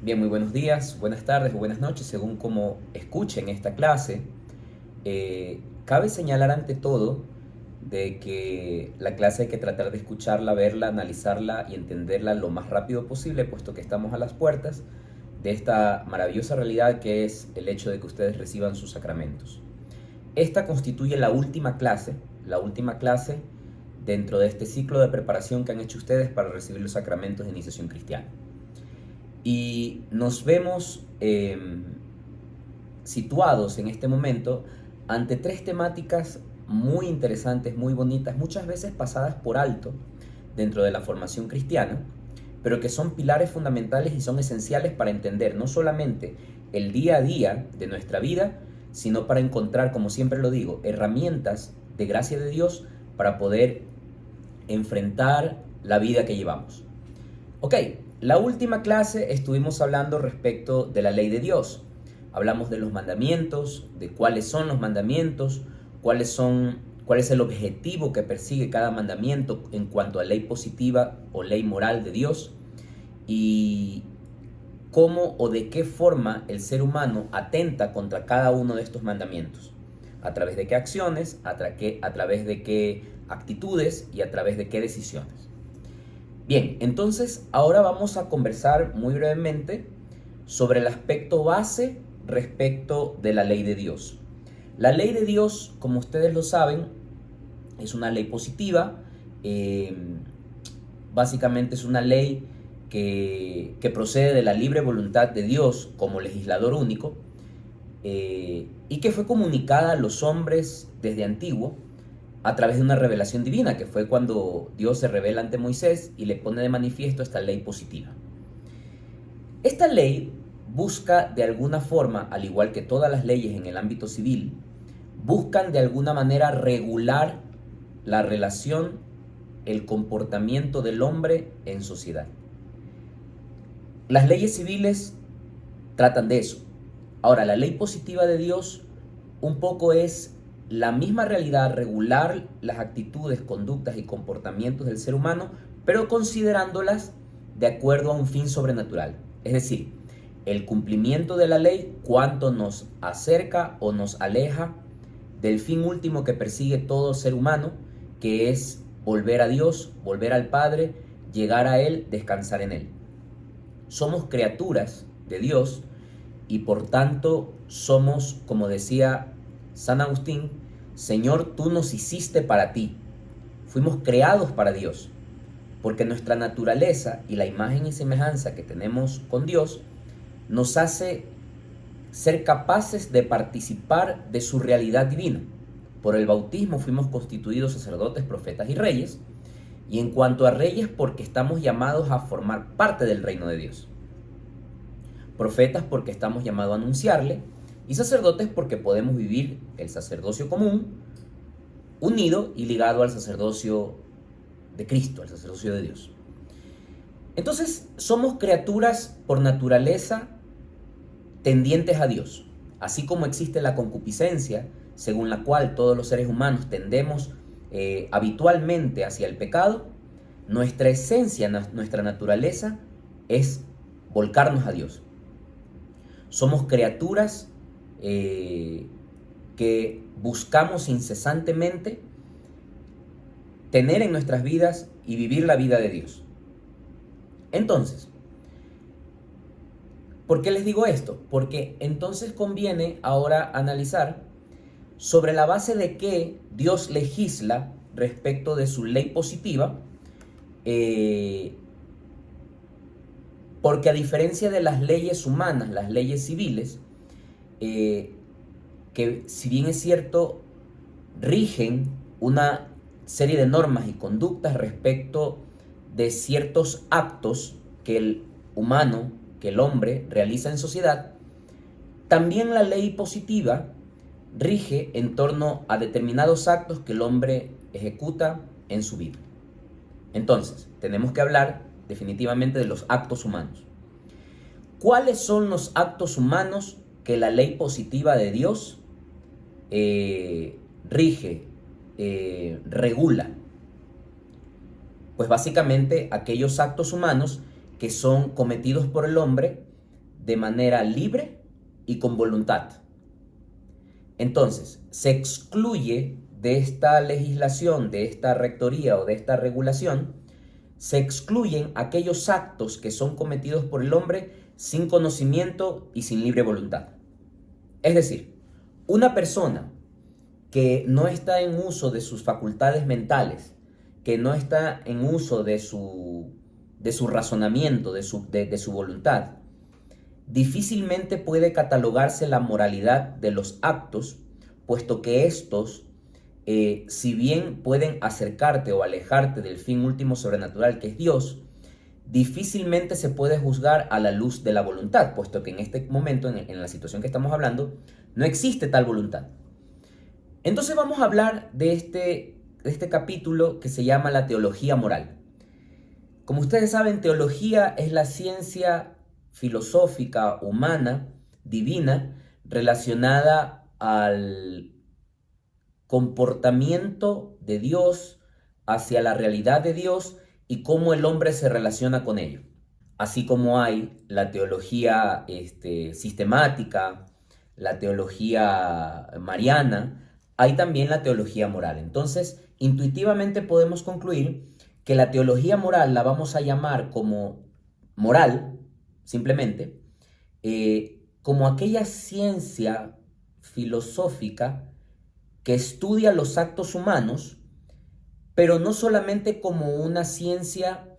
Bien, muy buenos días, buenas tardes o buenas noches, según como escuchen esta clase. Cabe señalar ante todo de que la clase hay que tratar de escucharla, verla, analizarla y entenderla lo más rápido posible, puesto que estamos a las puertas de esta maravillosa realidad que es el hecho de que ustedes reciban sus sacramentos. Esta constituye la última clase dentro de este ciclo de preparación que han hecho ustedes para recibir los sacramentos de iniciación cristiana. Y nos vemos situados en este momento ante tres temáticas muy interesantes, muy bonitas, muchas veces pasadas por alto dentro de la formación cristiana, pero que son pilares fundamentales y son esenciales para entender no solamente el día a día de nuestra vida, sino para encontrar, como siempre lo digo, herramientas de gracia de Dios para poder enfrentar la vida que llevamos. Ok, la última clase estuvimos hablando respecto de la ley de Dios. Hablamos de los mandamientos, de cuáles son los mandamientos, cuál es el objetivo que persigue cada mandamiento en cuanto a ley positiva o ley moral de Dios y cómo o de qué forma el ser humano atenta contra cada uno de estos mandamientos. A través de qué acciones, a través de qué actitudes y a través de qué decisiones. Bien, entonces ahora vamos a conversar muy brevemente sobre el aspecto base respecto de la ley de Dios. La ley de Dios, como ustedes lo saben, es una ley positiva, básicamente es una ley que procede de la libre voluntad de Dios como legislador único y que fue comunicada a los hombres desde antiguo a través de una revelación divina, que fue cuando Dios se revela ante Moisés y le pone de manifiesto esta ley positiva. Esta ley busca de alguna forma, al igual que todas las leyes en el ámbito civil, buscan de alguna manera regular la relación, el comportamiento del hombre en sociedad. Las leyes civiles tratan de eso. Ahora, la ley positiva de Dios un poco es la misma realidad, regular las actitudes, conductas y comportamientos del ser humano, pero considerándolas de acuerdo a un fin sobrenatural. Es decir, el cumplimiento de la ley, cuánto nos acerca o nos aleja del fin último que persigue todo ser humano, que es volver a Dios, volver al Padre, llegar a Él, descansar en Él. Somos criaturas de Dios y por tanto somos, como decía San Agustín, Señor, tú nos hiciste para ti. Fuimos creados para Dios, porque nuestra naturaleza y la imagen y semejanza que tenemos con Dios nos hace ser capaces de participar de su realidad divina. Por el bautismo fuimos constituidos sacerdotes, profetas y reyes, y en cuanto a reyes, porque estamos llamados a formar parte del reino de Dios. Profetas porque estamos llamados a anunciarle, y sacerdotes porque podemos vivir el sacerdocio común unido y ligado al sacerdocio de Cristo, al sacerdocio de Dios. Entonces somos criaturas por naturaleza tendientes a Dios, así como existe la concupiscencia, según la cual todos los seres humanos tendemos habitualmente hacia el pecado. Nuestra esencia, nuestra naturaleza es volcarnos a Dios. Somos criaturas que buscamos incesantemente tener en nuestras vidas y vivir la vida de Dios. Entonces, ¿por qué les digo esto? Porque entonces conviene ahora analizar sobre la base de que Dios legisla respecto de su ley positiva, porque a diferencia de las leyes humanas, las leyes civiles, que si bien es cierto, rigen una serie de normas y conductas respecto de ciertos actos que el humano, que el hombre realiza en sociedad, también la ley positiva rige en torno a determinados actos que el hombre ejecuta en su vida. Entonces, tenemos que hablar definitivamente de los actos humanos. ¿Cuáles son los actos humanos que la ley positiva de Dios rige, regula? Pues básicamente aquellos actos humanos que son cometidos por el hombre de manera libre y con voluntad. Entonces, se excluye de esta legislación, de esta rectoría o de esta regulación, se excluyen aquellos actos que son cometidos por el hombre sin conocimiento y sin libre voluntad. Es decir, una persona que no está en uso de sus facultades mentales, que no está en uso de su razonamiento, de su voluntad, difícilmente puede catalogarse la moralidad de los actos, puesto que estos, si bien pueden acercarte o alejarte del fin último sobrenatural que es Dios, difícilmente se puede juzgar a la luz de la voluntad, puesto que en este momento, en la situación que estamos hablando, no existe tal voluntad. Entonces vamos a hablar de este capítulo que se llama la teología moral. Como ustedes saben, teología es la ciencia filosófica, humana, divina, relacionada al comportamiento de Dios, hacia la realidad de Dios y cómo el hombre se relaciona con ello. Así como hay la teología sistemática, la teología mariana, hay también la teología moral. Entonces, intuitivamente podemos concluir que la teología moral la vamos a llamar como moral, simplemente, como aquella ciencia filosófica que estudia los actos humanos, pero no solamente como una ciencia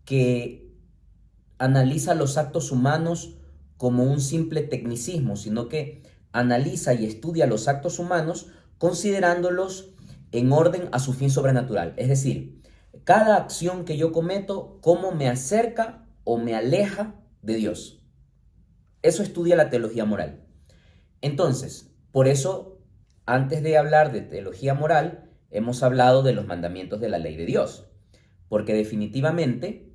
que analiza los actos humanos como un simple tecnicismo, sino que analiza y estudia los actos humanos considerándolos en orden a su fin sobrenatural. Es decir, cada acción que yo cometo, cómo me acerca o me aleja de Dios. Eso estudia la teología moral. Entonces, por eso, antes de hablar de teología moral, hemos hablado de los mandamientos de la ley de Dios. Porque definitivamente,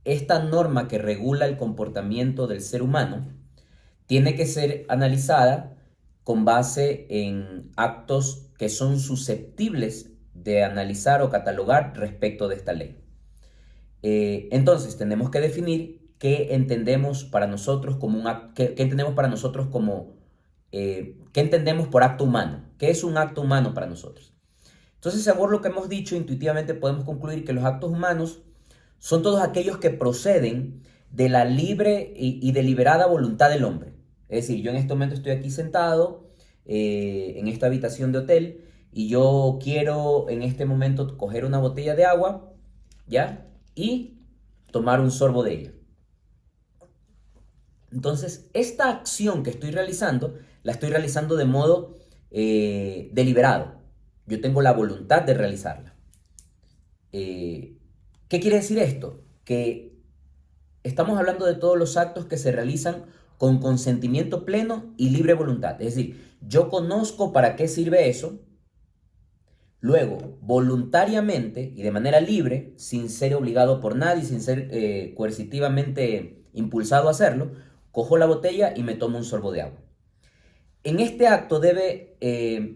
esta norma que regula el comportamiento del ser humano tiene que ser analizada con base en actos que son susceptibles de analizar o catalogar respecto de esta ley. Entonces tenemos que definir qué entendemos para nosotros como qué entendemos para nosotros como qué entendemos por acto humano, qué es un acto humano para nosotros. Entonces, según lo que hemos dicho, intuitivamente podemos concluir que los actos humanos son todos aquellos que proceden de la libre y deliberada voluntad del hombre. Es decir, yo en este momento estoy aquí sentado en esta habitación de hotel y yo quiero en este momento coger una botella de agua, ¿ya? Y tomar un sorbo de ella. Entonces, esta acción que estoy realizando, la estoy realizando de modo deliberado. Yo tengo la voluntad de realizarla. ¿Qué quiere decir esto? Que estamos hablando de todos los actos que se realizan con consentimiento pleno y libre voluntad. Es decir, yo conozco para qué sirve eso. Luego, voluntariamente y de manera libre, sin ser obligado por nadie, sin ser coercitivamente impulsado a hacerlo, cojo la botella y me tomo un sorbo de agua. En este acto debe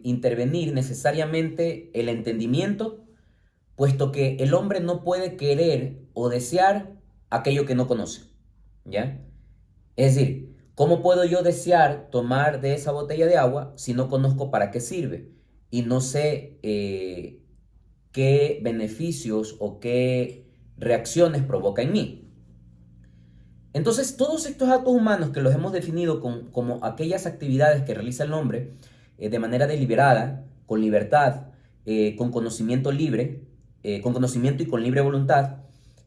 intervenir necesariamente el entendimiento, puesto que el hombre no puede querer o desear aquello que no conoce, ¿ya? Es decir, ¿cómo puedo yo desear tomar de esa botella de agua si no conozco para qué sirve y no sé qué beneficios o qué reacciones provoca en mí? Entonces, todos estos actos humanos que los hemos definido como aquellas actividades que realiza el hombre de manera deliberada, con libertad, con conocimiento libre, con conocimiento y con libre voluntad,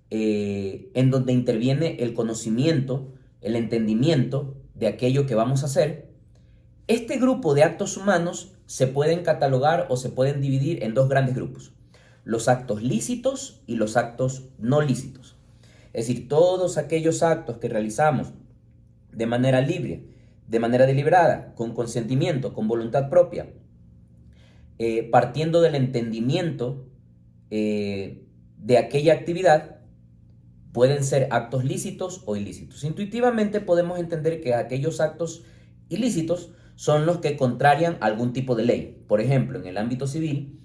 en donde interviene el conocimiento, el entendimiento de aquello que vamos a hacer, este grupo de actos humanos se pueden catalogar o se pueden dividir en dos grandes grupos: los actos lícitos y los actos no lícitos. Es decir, todos aquellos actos que realizamos de manera libre, de manera deliberada, con consentimiento, con voluntad propia, partiendo del entendimiento de aquella actividad, pueden ser actos lícitos o ilícitos. Intuitivamente podemos entender que aquellos actos ilícitos son los que contrarian algún tipo de ley. Por ejemplo, en el ámbito civil,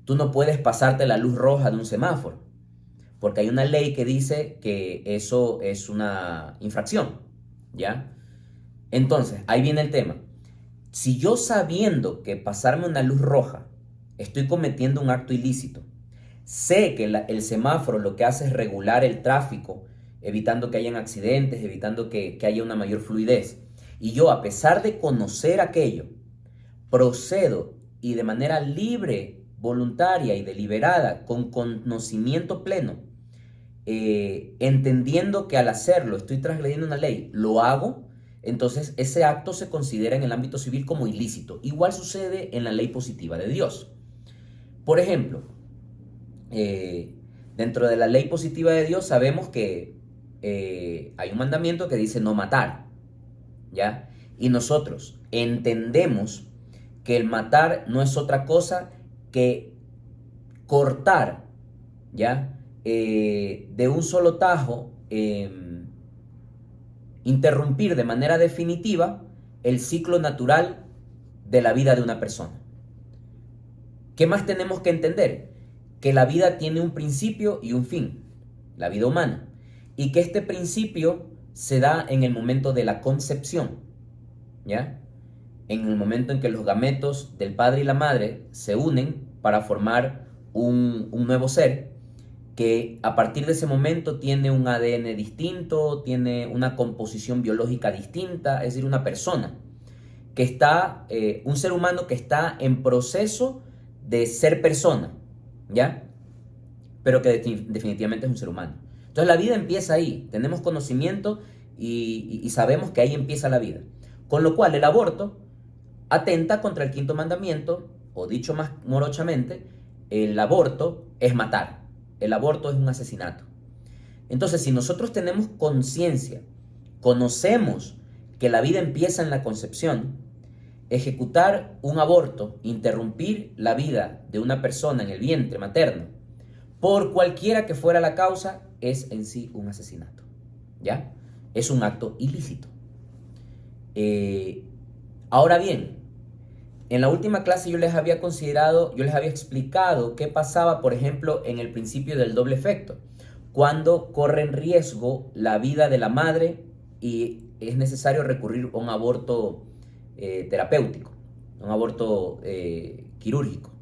tú no puedes pasarte la luz roja de un semáforo, porque hay una ley que dice que eso es una infracción, ¿ya? Entonces, ahí viene el tema. Si yo sabiendo que pasarme una luz roja estoy cometiendo un acto ilícito, sé que el semáforo lo que hace es regular el tráfico, evitando que hayan accidentes, evitando que haya una mayor fluidez, y yo, a pesar de conocer aquello, procedo y de manera libre, voluntaria y deliberada, con conocimiento pleno, entendiendo que al hacerlo estoy transgrediendo una ley, lo hago, entonces ese acto se considera en el ámbito civil como ilícito. Igual sucede en la ley positiva de Dios. Por ejemplo, dentro de la ley positiva de Dios sabemos que hay un mandamiento que dice no matar, ¿ya? Y nosotros entendemos que el matar no es otra cosa que cortar, ¿ya? De un solo tajo, interrumpir de manera definitiva el ciclo natural de la vida de una persona. ¿Qué más tenemos que entender? Que la vida tiene un principio y un fin, la vida humana, y que este principio se da en el momento de la concepción, ¿ya? En el momento en que los gametos del padre y la madre se unen para formar un nuevo ser, que a partir de ese momento tiene un ADN distinto, tiene una composición biológica distinta, es decir, una persona que está, un ser humano que está en proceso de ser persona, ¿ya? Pero que definitivamente es un ser humano. Entonces la vida empieza ahí, tenemos conocimiento y sabemos que ahí empieza la vida. Con lo cual el aborto atenta contra el quinto mandamiento, o dicho más morochamente, el aborto es matar. El aborto es un asesinato. Entonces, si nosotros tenemos conciencia, conocemos que la vida empieza en la concepción, ejecutar un aborto, interrumpir la vida de una persona en el vientre materno, por cualquiera que fuera la causa, es en sí un asesinato, ¿ya? Es un acto ilícito. Ahora bien, en la última clase yo les había explicado qué pasaba, por ejemplo, en el principio del doble efecto, cuando corre en riesgo la vida de la madre y es necesario recurrir a un aborto terapéutico, un aborto quirúrgico.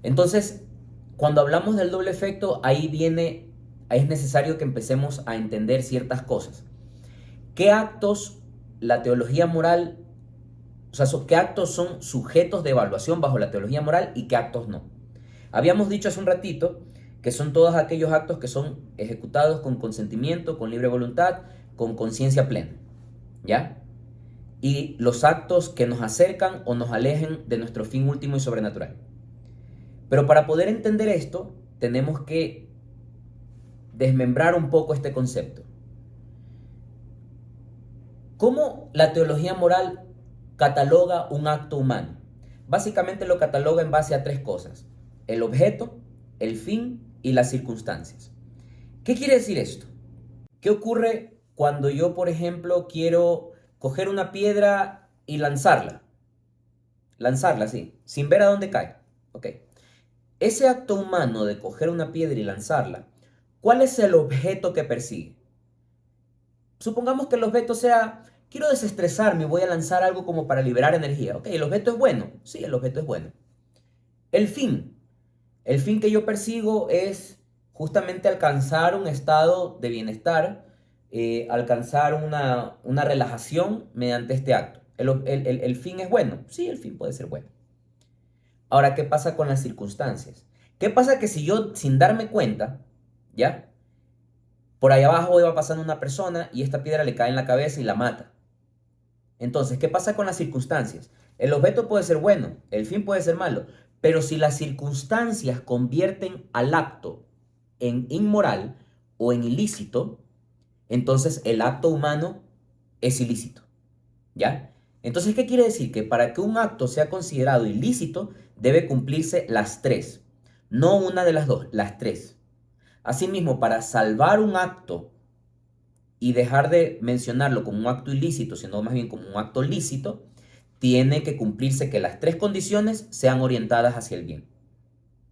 Entonces, cuando hablamos del doble efecto, ahí es necesario que empecemos a entender ciertas cosas. ¿Qué actos la teología moral, o sea, qué actos son sujetos de evaluación bajo la teología moral y qué actos no? Habíamos dicho hace un ratito que son todos aquellos actos que son ejecutados con consentimiento, con libre voluntad, con conciencia plena, ¿ya? Y los actos que nos acercan o nos alejen de nuestro fin último y sobrenatural. Pero para poder entender esto, tenemos que desmembrar un poco este concepto. ¿Cómo la teología moral cataloga un acto humano? Básicamente lo cataloga en base a tres cosas: el objeto, el fin y las circunstancias. ¿Qué quiere decir esto? ¿Qué ocurre cuando yo, por ejemplo, quiero coger una piedra y lanzarla? Lanzarla así, sin ver a dónde cae. Ok. Ese acto humano de coger una piedra y lanzarla, ¿cuál es el objeto que persigue? Supongamos que el objeto sea: quiero desestresarme y voy a lanzar algo como para liberar energía. Ok, ¿el objeto es bueno? Sí, el objeto es bueno. El fin que yo persigo es justamente alcanzar un estado de bienestar, alcanzar una relajación mediante este acto. ¿El fin es bueno? Sí, el fin puede ser bueno. Ahora, ¿qué pasa con las circunstancias? ¿Qué pasa que si yo, sin darme cuenta, ya, por ahí abajo iba pasando una persona y esta piedra le cae en la cabeza y la mata? Entonces, ¿qué pasa con las circunstancias? El objeto puede ser bueno, el fin puede ser malo, pero si las circunstancias convierten al acto en inmoral o en ilícito, entonces el acto humano es ilícito, ¿ya? Entonces, ¿qué quiere decir? Que para que un acto sea considerado ilícito, debe cumplirse las tres, no una de las dos, las tres. Asimismo, para salvar un acto y dejar de mencionarlo como un acto ilícito, sino más bien como un acto lícito, tiene que cumplirse que las tres condiciones sean orientadas hacia el bien.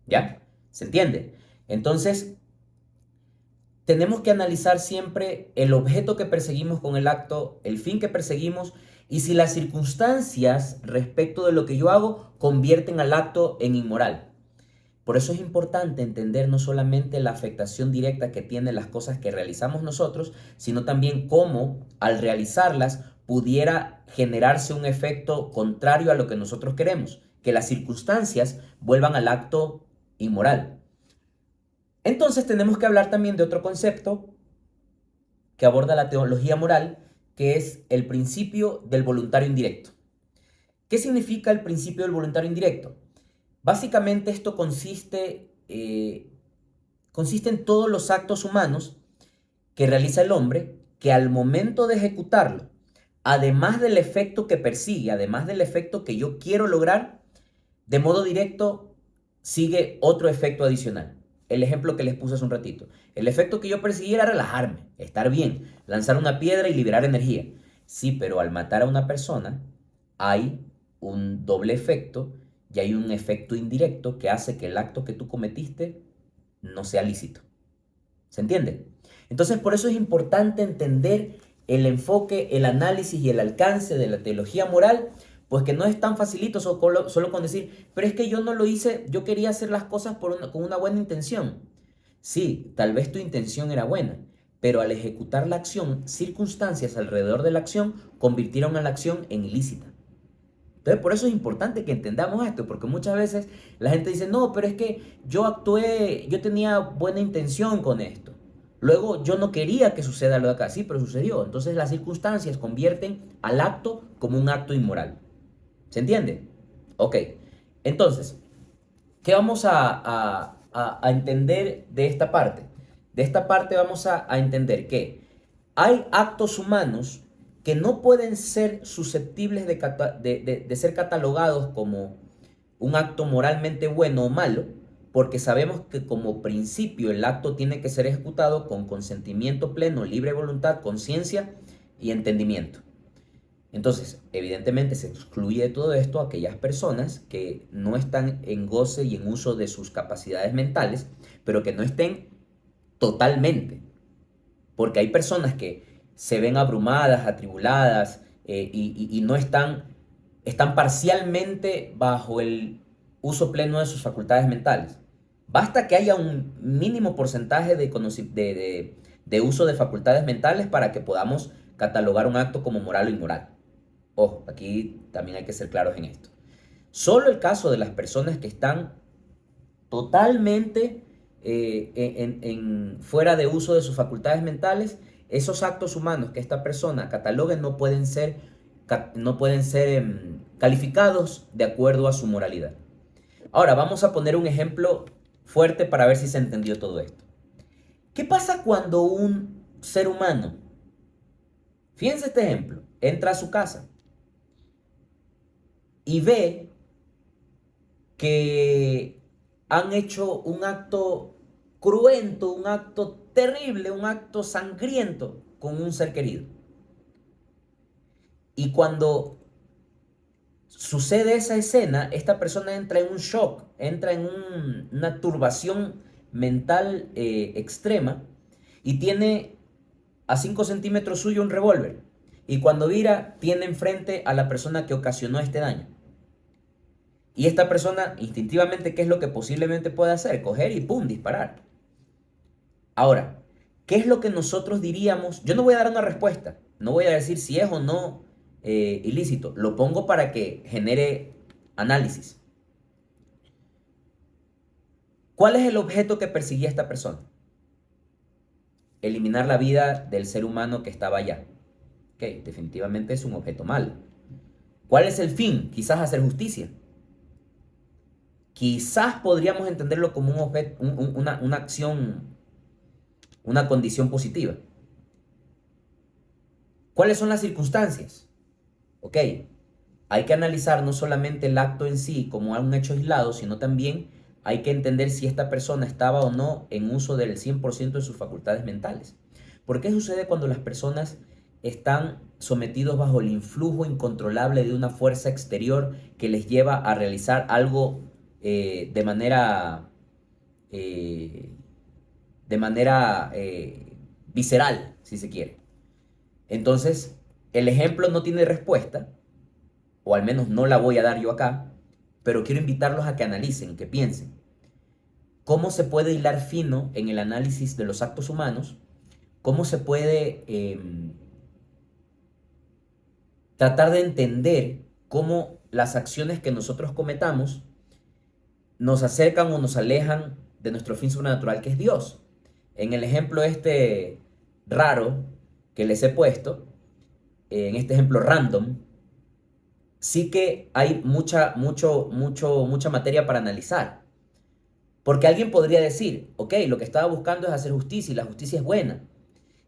¿Ya? ¿Se entiende? Entonces, tenemos que analizar siempre el objeto que perseguimos con el acto, el fin que perseguimos y si las circunstancias respecto de lo que yo hago convierten al acto en inmoral. Por eso es importante entender no solamente la afectación directa que tienen las cosas que realizamos nosotros, sino también cómo al realizarlas pudiera generarse un efecto contrario a lo que nosotros queremos, que las circunstancias vuelvan al acto inmoral. Entonces tenemos que hablar también de otro concepto que aborda la teología moral, que es el principio del voluntario indirecto. ¿Qué significa el principio del voluntario indirecto? Básicamente esto consiste en todos los actos humanos que realiza el hombre, que al momento de ejecutarlo, además del efecto que persigue, además del efecto que yo quiero lograr, de modo directo sigue otro efecto adicional. El ejemplo que les puse hace un ratito. El efecto que yo perseguí era relajarme, estar bien, lanzar una piedra y liberar energía. Sí, pero al matar a una persona hay un doble efecto y hay un efecto indirecto que hace que el acto que tú cometiste no sea lícito. ¿Se entiende? Entonces, por eso es importante entender el enfoque, el análisis y el alcance de la teología moral, pues que no es tan facilito solo con decir, pero es que yo no lo hice, yo quería hacer las cosas con una buena intención. Sí, tal vez tu intención era buena, pero al ejecutar la acción, circunstancias alrededor de la acción convirtieron a la acción en ilícita. Entonces, por eso es importante que entendamos esto, porque muchas veces la gente dice, no, pero es que yo actué, yo tenía buena intención con esto. Luego yo no quería que suceda lo de acá, sí, pero sucedió. Entonces las circunstancias convierten al acto como un acto inmoral. ¿Se entiende? Ok. Entonces, ¿qué vamos a entender de esta parte? De esta parte vamos a entender que hay actos humanos que no pueden ser susceptibles de ser catalogados como un acto moralmente bueno o malo, porque sabemos que como principio el acto tiene que ser ejecutado con consentimiento pleno, libre voluntad, conciencia y entendimiento. Entonces, evidentemente se excluye de todo esto a aquellas personas que no están en goce y en uso de sus capacidades mentales, pero que no estén totalmente. Porque hay personas que se ven abrumadas, atribuladas y no están parcialmente bajo el uso pleno de sus facultades mentales. Basta que haya un mínimo porcentaje de uso de facultades mentales para que podamos catalogar un acto como moral o inmoral. Ojo, aquí también hay que ser claros en esto. Solo el caso de las personas que están totalmente fuera de uso de sus facultades mentales, esos actos humanos que esta persona catalogue no pueden ser calificados de acuerdo a su moralidad. Ahora, vamos a poner un ejemplo fuerte para ver si se entendió todo esto. ¿Qué pasa cuando un ser humano, fíjense este ejemplo, entra a su casa y ve que han hecho un acto cruento, un acto terrible, un acto sangriento con un ser querido? Y cuando sucede esa escena, esta persona entra en un shock, entra en una turbación mental extrema y tiene a 5 centímetros suyo un revólver. Y cuando vira, tiene enfrente a la persona que ocasionó este daño. Y esta persona, instintivamente, ¿qué es lo que posiblemente puede hacer? Coger y ¡pum!, disparar. Ahora, ¿qué es lo que nosotros diríamos? Yo no voy a dar una respuesta, no voy a decir si es o no ilícito, lo pongo para que genere análisis. ¿Cuál es el objeto que perseguía esta persona? Eliminar la vida del ser humano que estaba allá. Ok, definitivamente es un objeto malo. ¿Cuál es el fin? Quizás hacer justicia. Quizás podríamos entenderlo como una acción, una condición positiva. ¿Cuáles son las circunstancias? Ok, hay que analizar no solamente el acto en sí como un hecho aislado, sino también hay que entender si esta persona estaba o no en uso del 100% de sus facultades mentales. ¿Por qué sucede cuando las personas están sometidos bajo el influjo incontrolable de una fuerza exterior que les lleva a realizar algo de manera de manera visceral, si se quiere. Entonces, el ejemplo no tiene respuesta, o al menos no la voy a dar yo acá, pero quiero invitarlos a que analicen, que piensen. ¿Cómo se puede hilar fino en el análisis de los actos humanos? ¿Cómo se puede tratar de entender cómo las acciones que nosotros cometamos nos acercan o nos alejan de nuestro fin sobrenatural, que es Dios? En el ejemplo este raro que les he puesto, en este ejemplo random, sí que hay mucha materia para analizar. Porque alguien podría decir, ok, lo que estaba buscando es hacer justicia y la justicia es buena.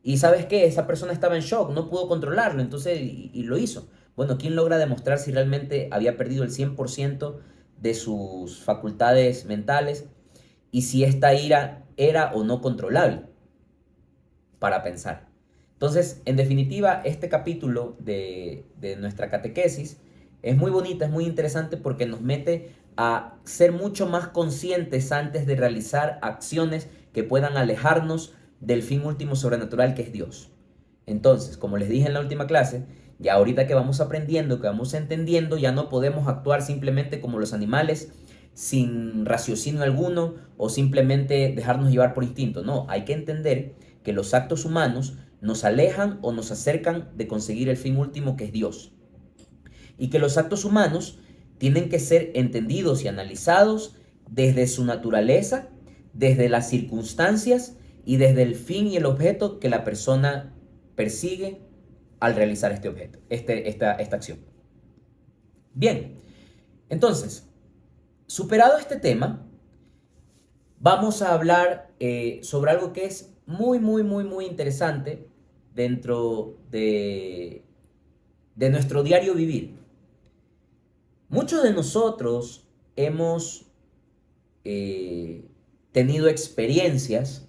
Y ¿sabes qué? Esa persona estaba en shock, no pudo controlarlo, entonces y lo hizo. Bueno, ¿quién logra demostrar si realmente había perdido el 100% de sus facultades mentales y si esta ira era o no controlable? Para pensar. Entonces, en definitiva, este capítulo de nuestra catequesis es muy bonita, es muy interesante porque nos mete a ser mucho más conscientes antes de realizar acciones que puedan alejarnos del fin último sobrenatural, que es Dios. Entonces, como les dije en la última clase, ya ahorita que vamos aprendiendo, que vamos entendiendo, ya no podemos actuar simplemente como los animales, sin raciocinio alguno o simplemente dejarnos llevar por instinto. No, hay que entender que los actos humanos nos alejan o nos acercan de conseguir el fin último, que es Dios. Y que los actos humanos tienen que ser entendidos y analizados desde su naturaleza, desde las circunstancias y desde el fin y el objeto que la persona persigue al realizar este objeto, esta acción. Bien, entonces, superado este tema, vamos a hablar sobre algo que es muy interesante dentro de nuestro diario vivir. Muchos de nosotros hemos tenido experiencias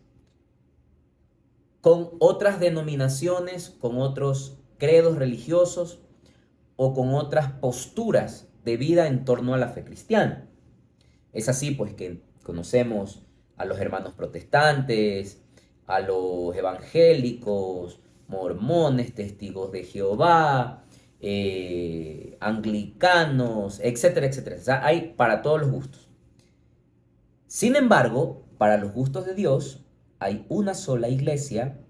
con otras denominaciones, con otros credos religiosos o con otras posturas de vida en torno a la fe cristiana. Es así pues que conocemos a los hermanos protestantes, a los evangélicos, mormones, testigos de Jehová, anglicanos, etcétera, etcétera. O sea, hay para todos los gustos. Sin embargo, para los gustos de Dios, hay una sola iglesia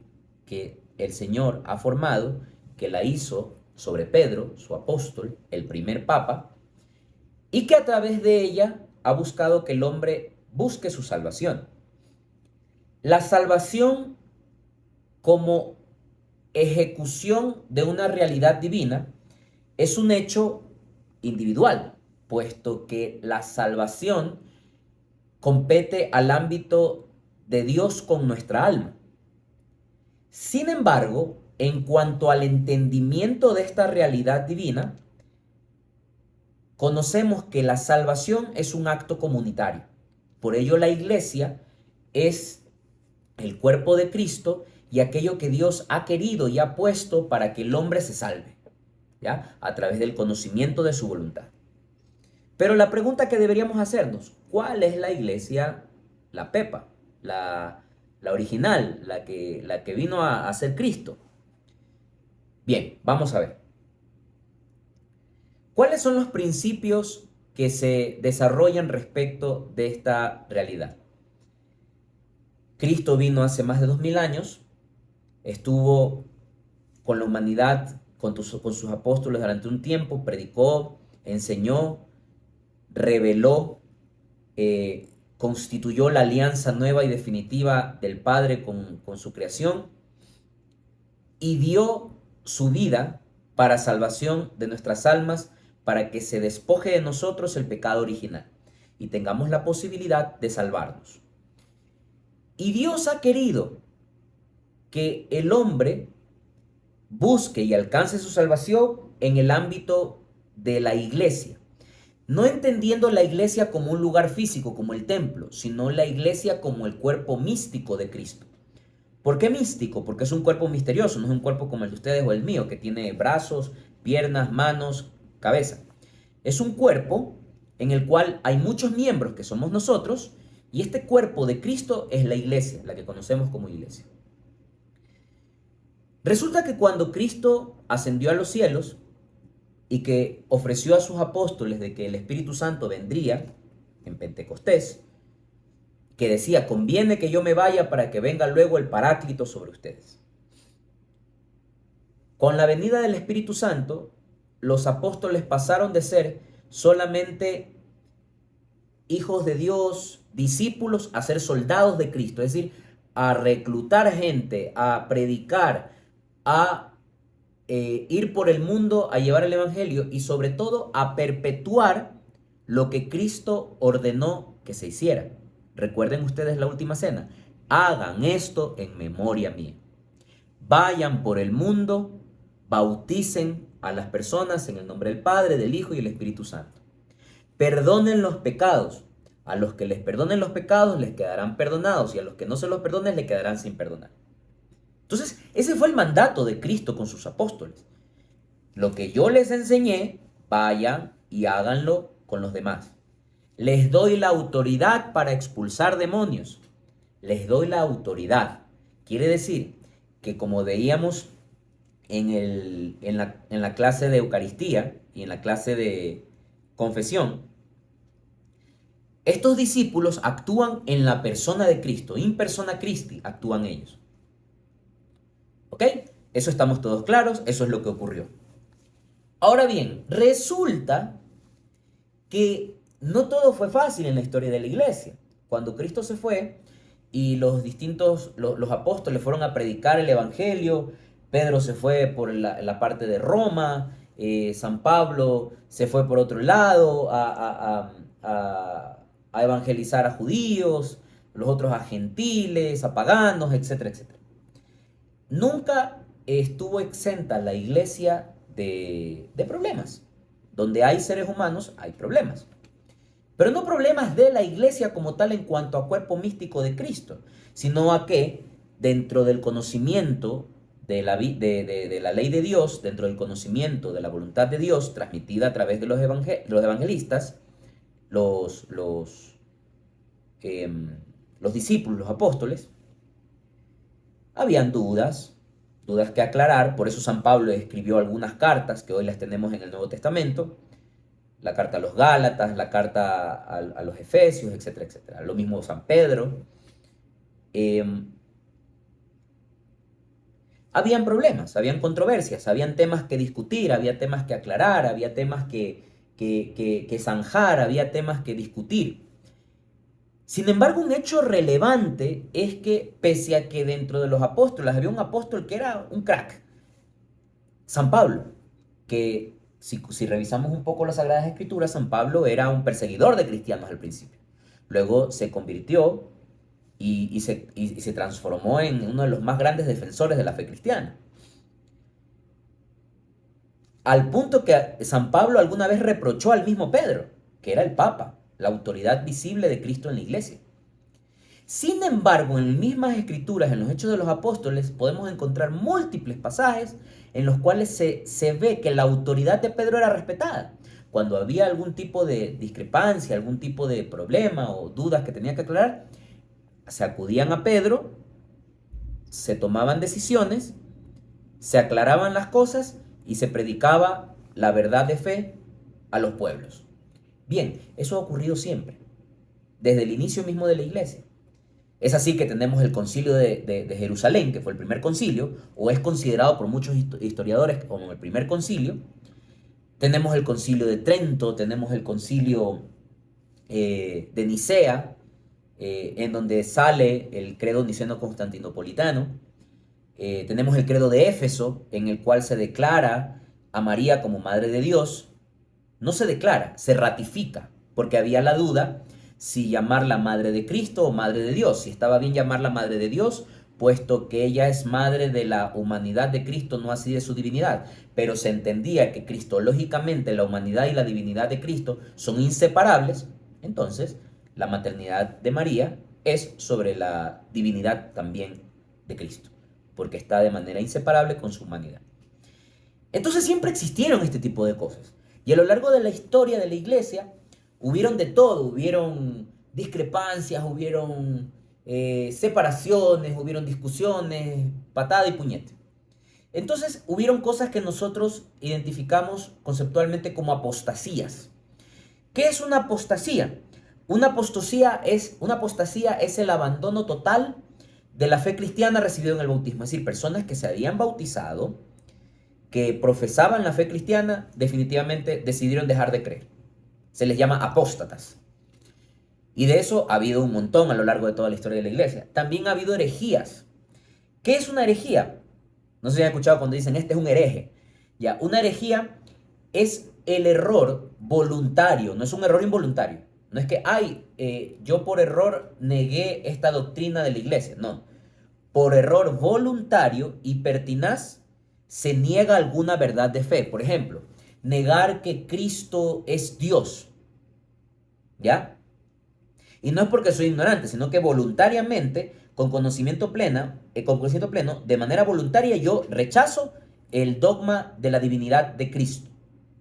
que el Señor ha formado, que la hizo sobre Pedro, su apóstol, el primer papa, y que a través de ella ha buscado que el hombre busque su salvación. La salvación como ejecución de una realidad divina es un hecho individual, puesto que la salvación compete al ámbito de Dios con nuestra alma. Sin embargo, en cuanto al entendimiento de esta realidad divina, conocemos que la salvación es un acto comunitario. Por ello, la iglesia es el cuerpo de Cristo y aquello que Dios ha querido y ha puesto para que el hombre se salve, ¿ya? A través del conocimiento de su voluntad. Pero la pregunta que deberíamos hacernos, ¿cuál es la iglesia, la Pepa, la original, la que vino a ser Cristo? Bien, vamos a ver. ¿Cuáles son los principios que se desarrollan respecto de esta realidad? Cristo vino hace más de 2000 años, estuvo con la humanidad, con sus apóstoles durante un tiempo, predicó, enseñó, reveló, constituyó la alianza nueva y definitiva del Padre con su creación y dio su vida para salvación de nuestras almas, para que se despoje de nosotros el pecado original y tengamos la posibilidad de salvarnos. Y Dios ha querido que el hombre busque y alcance su salvación en el ámbito de la iglesia, no entendiendo la iglesia como un lugar físico, como el templo, sino la iglesia como el cuerpo místico de Cristo. ¿Por qué místico? Porque es un cuerpo misterioso, no es un cuerpo como el de ustedes o el mío, que tiene brazos, piernas, manos, cabeza. Es un cuerpo en el cual hay muchos miembros que somos nosotros Y este cuerpo de Cristo es la iglesia, la que conocemos como iglesia. Resulta que cuando Cristo ascendió a los cielos y que ofreció a sus apóstoles de que el Espíritu Santo vendría en Pentecostés, que decía, conviene que yo me vaya para que venga luego el Paráclito sobre ustedes. Con la venida del Espíritu Santo, los apóstoles pasaron de ser solamente hijos de Dios, discípulos, a ser soldados de Cristo, es decir, a reclutar gente, a predicar, a ir por el mundo, a llevar el Evangelio y sobre todo a perpetuar lo que Cristo ordenó que se hiciera. Recuerden ustedes la última cena. Hagan esto en memoria mía. Vayan por el mundo, bauticen a las personas en el nombre del Padre, del Hijo y del Espíritu Santo. Perdonen los pecados. A los que les perdonen los pecados les quedarán perdonados y a los que no se los perdonen les quedarán sin perdonar. Entonces, ese fue el mandato de Cristo con sus apóstoles. Lo que yo les enseñé, vayan y háganlo con los demás. Les doy la autoridad para expulsar demonios. Les doy la autoridad. Quiere decir que, como veíamos en la clase de Eucaristía y en la clase de confesión, estos discípulos actúan en la persona de Cristo. In persona Christi actúan ellos. ¿Ok? Eso estamos todos claros. Eso es lo que ocurrió. Ahora bien, resulta que no todo fue fácil en la historia de la iglesia. Cuando Cristo se fue y los apóstoles fueron a predicar el evangelio, Pedro se fue por la parte de Roma, San Pablo se fue por otro lado a evangelizar a judíos, los otros a gentiles, a paganos, etcétera, etcétera. Nunca estuvo exenta la iglesia de problemas. Donde hay seres humanos, hay problemas. Pero no problemas de la iglesia como tal en cuanto a cuerpo místico de Cristo, sino a que dentro del conocimiento de la ley de Dios, dentro del conocimiento de la voluntad de Dios transmitida a través de los evangelistas, los discípulos, los apóstoles, habían dudas que aclarar. Por eso San Pablo escribió algunas cartas que hoy las tenemos en el Nuevo Testamento, la carta a los Gálatas, la carta a los Efesios, etcétera, etcétera. Lo mismo San Pedro. Habían problemas, habían controversias, habían temas que discutir, había temas que aclarar, había temas que zanjar, había temas que discutir. Sin embargo, un hecho relevante es que, pese a que dentro de los apóstoles había un apóstol que era un crack, San Pablo, que si revisamos un poco las Sagradas Escrituras, San Pablo era un perseguidor de cristianos al principio. Luego se convirtió y se transformó en uno de los más grandes defensores de la fe cristiana. Al punto que San Pablo alguna vez reprochó al mismo Pedro, que era el Papa, la autoridad visible de Cristo en la iglesia. Sin embargo, en las mismas escrituras, en los Hechos de los Apóstoles, podemos encontrar múltiples pasajes en los cuales se ve que la autoridad de Pedro era respetada. Cuando había algún tipo de discrepancia, algún tipo de problema o dudas que tenía que aclarar, se acudían a Pedro, se tomaban decisiones, se aclaraban las cosas y se predicaba la verdad de fe a los pueblos. Bien, eso ha ocurrido siempre, desde el inicio mismo de la iglesia. Es así que tenemos el concilio de Jerusalén, que fue el primer concilio, o es considerado por muchos historiadores como el primer concilio. Tenemos el concilio de Trento, tenemos el concilio de Nicea, en donde sale el credo niceno-constantinopolitano. Tenemos el credo de Éfeso, en el cual se declara a María como Madre de Dios. No se declara, se ratifica, porque había la duda si llamarla Madre de Cristo o Madre de Dios. Si estaba bien llamarla Madre de Dios, puesto que ella es madre de la humanidad de Cristo, no así de su divinidad. Pero se entendía que cristológicamente la humanidad y la divinidad de Cristo son inseparables. Entonces, la maternidad de María es sobre la divinidad también de Cristo, porque está de manera inseparable con su humanidad. Entonces siempre existieron este tipo de cosas. Y a lo largo de la historia de la iglesia hubieron de todo. Hubieron discrepancias, hubieron separaciones, hubieron discusiones, patada y puñete. Entonces, hubieron cosas que nosotros identificamos conceptualmente como apostasías. ¿Qué es una apostasía? Una apostasía es el abandono total de la fe cristiana recibida en el bautismo. Es decir, personas que se habían bautizado, que profesaban la fe cristiana, definitivamente decidieron dejar de creer. Se les llama apóstatas. Y de eso ha habido un montón a lo largo de toda la historia de la iglesia. También ha habido herejías. ¿Qué es una herejía? No sé si han escuchado cuando dicen, este es un hereje. Ya, una herejía es el error voluntario, no es un error involuntario. No es que, yo por error negué esta doctrina de la iglesia. No. Por error voluntario y pertinaz se niega alguna verdad de fe. Por ejemplo, negar que Cristo es Dios. ¿Ya? Y no es porque soy ignorante, sino que voluntariamente, con conocimiento pleno, de manera voluntaria yo rechazo el dogma de la divinidad de Cristo.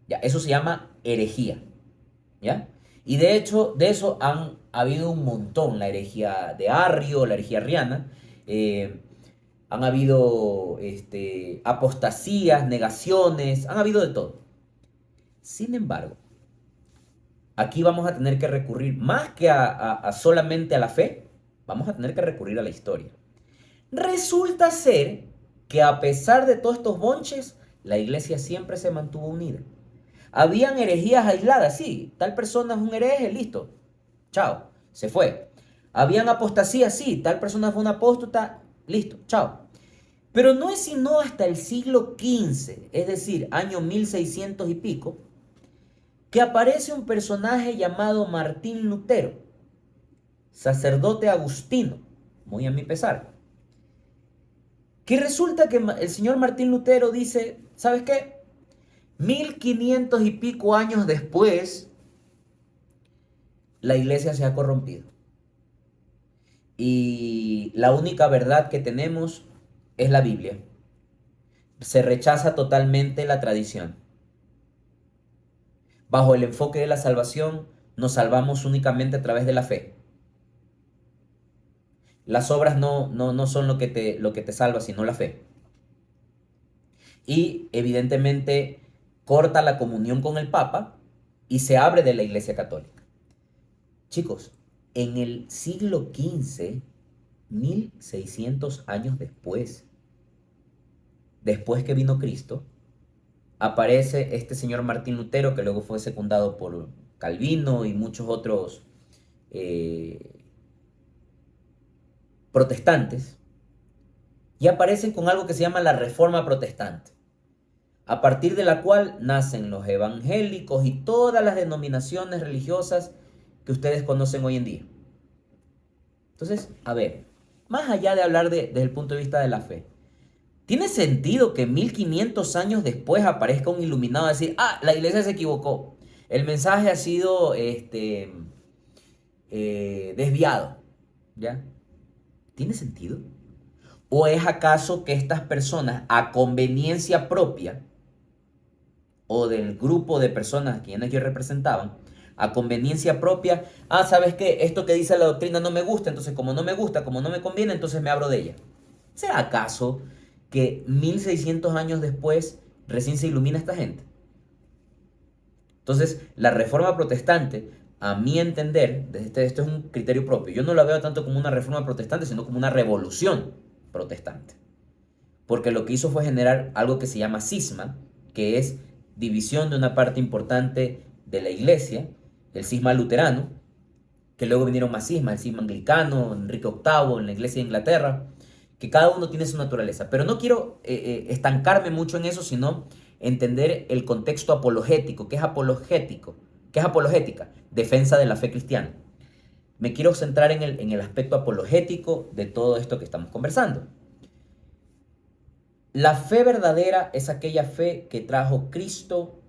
¿Ya? Eso se llama herejía. ¿Ya? Y de hecho, de eso han habido un montón. La herejía de Arrio, la herejía arriana. Han habido apostasías, negaciones, han habido de todo. Sin embargo, aquí vamos a tener que recurrir más que a solamente a la fe, vamos a tener que recurrir a la historia. Resulta ser que a pesar de todos estos bonches, la iglesia siempre se mantuvo unida. Habían herejías aisladas, sí, tal persona es un hereje, listo, chao, se fue. Habían apostasías, sí, tal persona fue una apóstata, listo, chao. Pero no es sino hasta el siglo XV, es decir, año 1600 y pico, que aparece un personaje llamado Martín Lutero, sacerdote agustino, muy a mi pesar, que resulta que el señor Martín Lutero dice, ¿sabes qué? 1500 y pico años después, la iglesia se ha corrompido. Y la única verdad que tenemos es la Biblia. Se rechaza totalmente la tradición. Bajo el enfoque de la salvación, nos salvamos únicamente a través de la fe. Las obras no son lo que te salva, sino la fe. Y evidentemente corta la comunión con el Papa y se abre de la Iglesia Católica. Chicos, en el siglo XV, 1600 años después que vino Cristo, aparece este señor Martín Lutero, que luego fue secundado por Calvino y muchos otros protestantes, y aparecen con algo que se llama la Reforma Protestante, a partir de la cual nacen los evangélicos y todas las denominaciones religiosas que ustedes conocen hoy en día. Entonces, a ver, más allá de hablar desde el punto de vista de la fe, ¿tiene sentido que 1500 años después aparezca un iluminado a decir, la iglesia se equivocó, el mensaje ha sido desviado? ¿Ya? ¿Tiene sentido? ¿O es acaso que estas personas, a conveniencia propia, o del grupo de personas a quienes ellos representaban, a conveniencia propia, ¿sabes qué? Esto que dice la doctrina no me gusta, entonces como no me gusta, como no me conviene, entonces me abro de ella? ¿Será acaso que 1600 años después recién se ilumina esta gente? Entonces, la Reforma Protestante, a mi entender, esto es un criterio propio, yo no la veo tanto como una reforma protestante, sino como una revolución protestante. Porque lo que hizo fue generar algo que se llama cisma, que es división de una parte importante de la iglesia, el cisma luterano, que luego vinieron más cismas, el cisma anglicano, Enrique VIII, en la iglesia de Inglaterra, que cada uno tiene su naturaleza. Pero no quiero estancarme mucho en eso, sino entender el contexto apologético. ¿Qué es apologético? ¿Qué es apologética? Defensa de la fe cristiana. Me quiero centrar en el aspecto apologético de todo esto que estamos conversando. La fe verdadera es aquella fe que trajo Cristo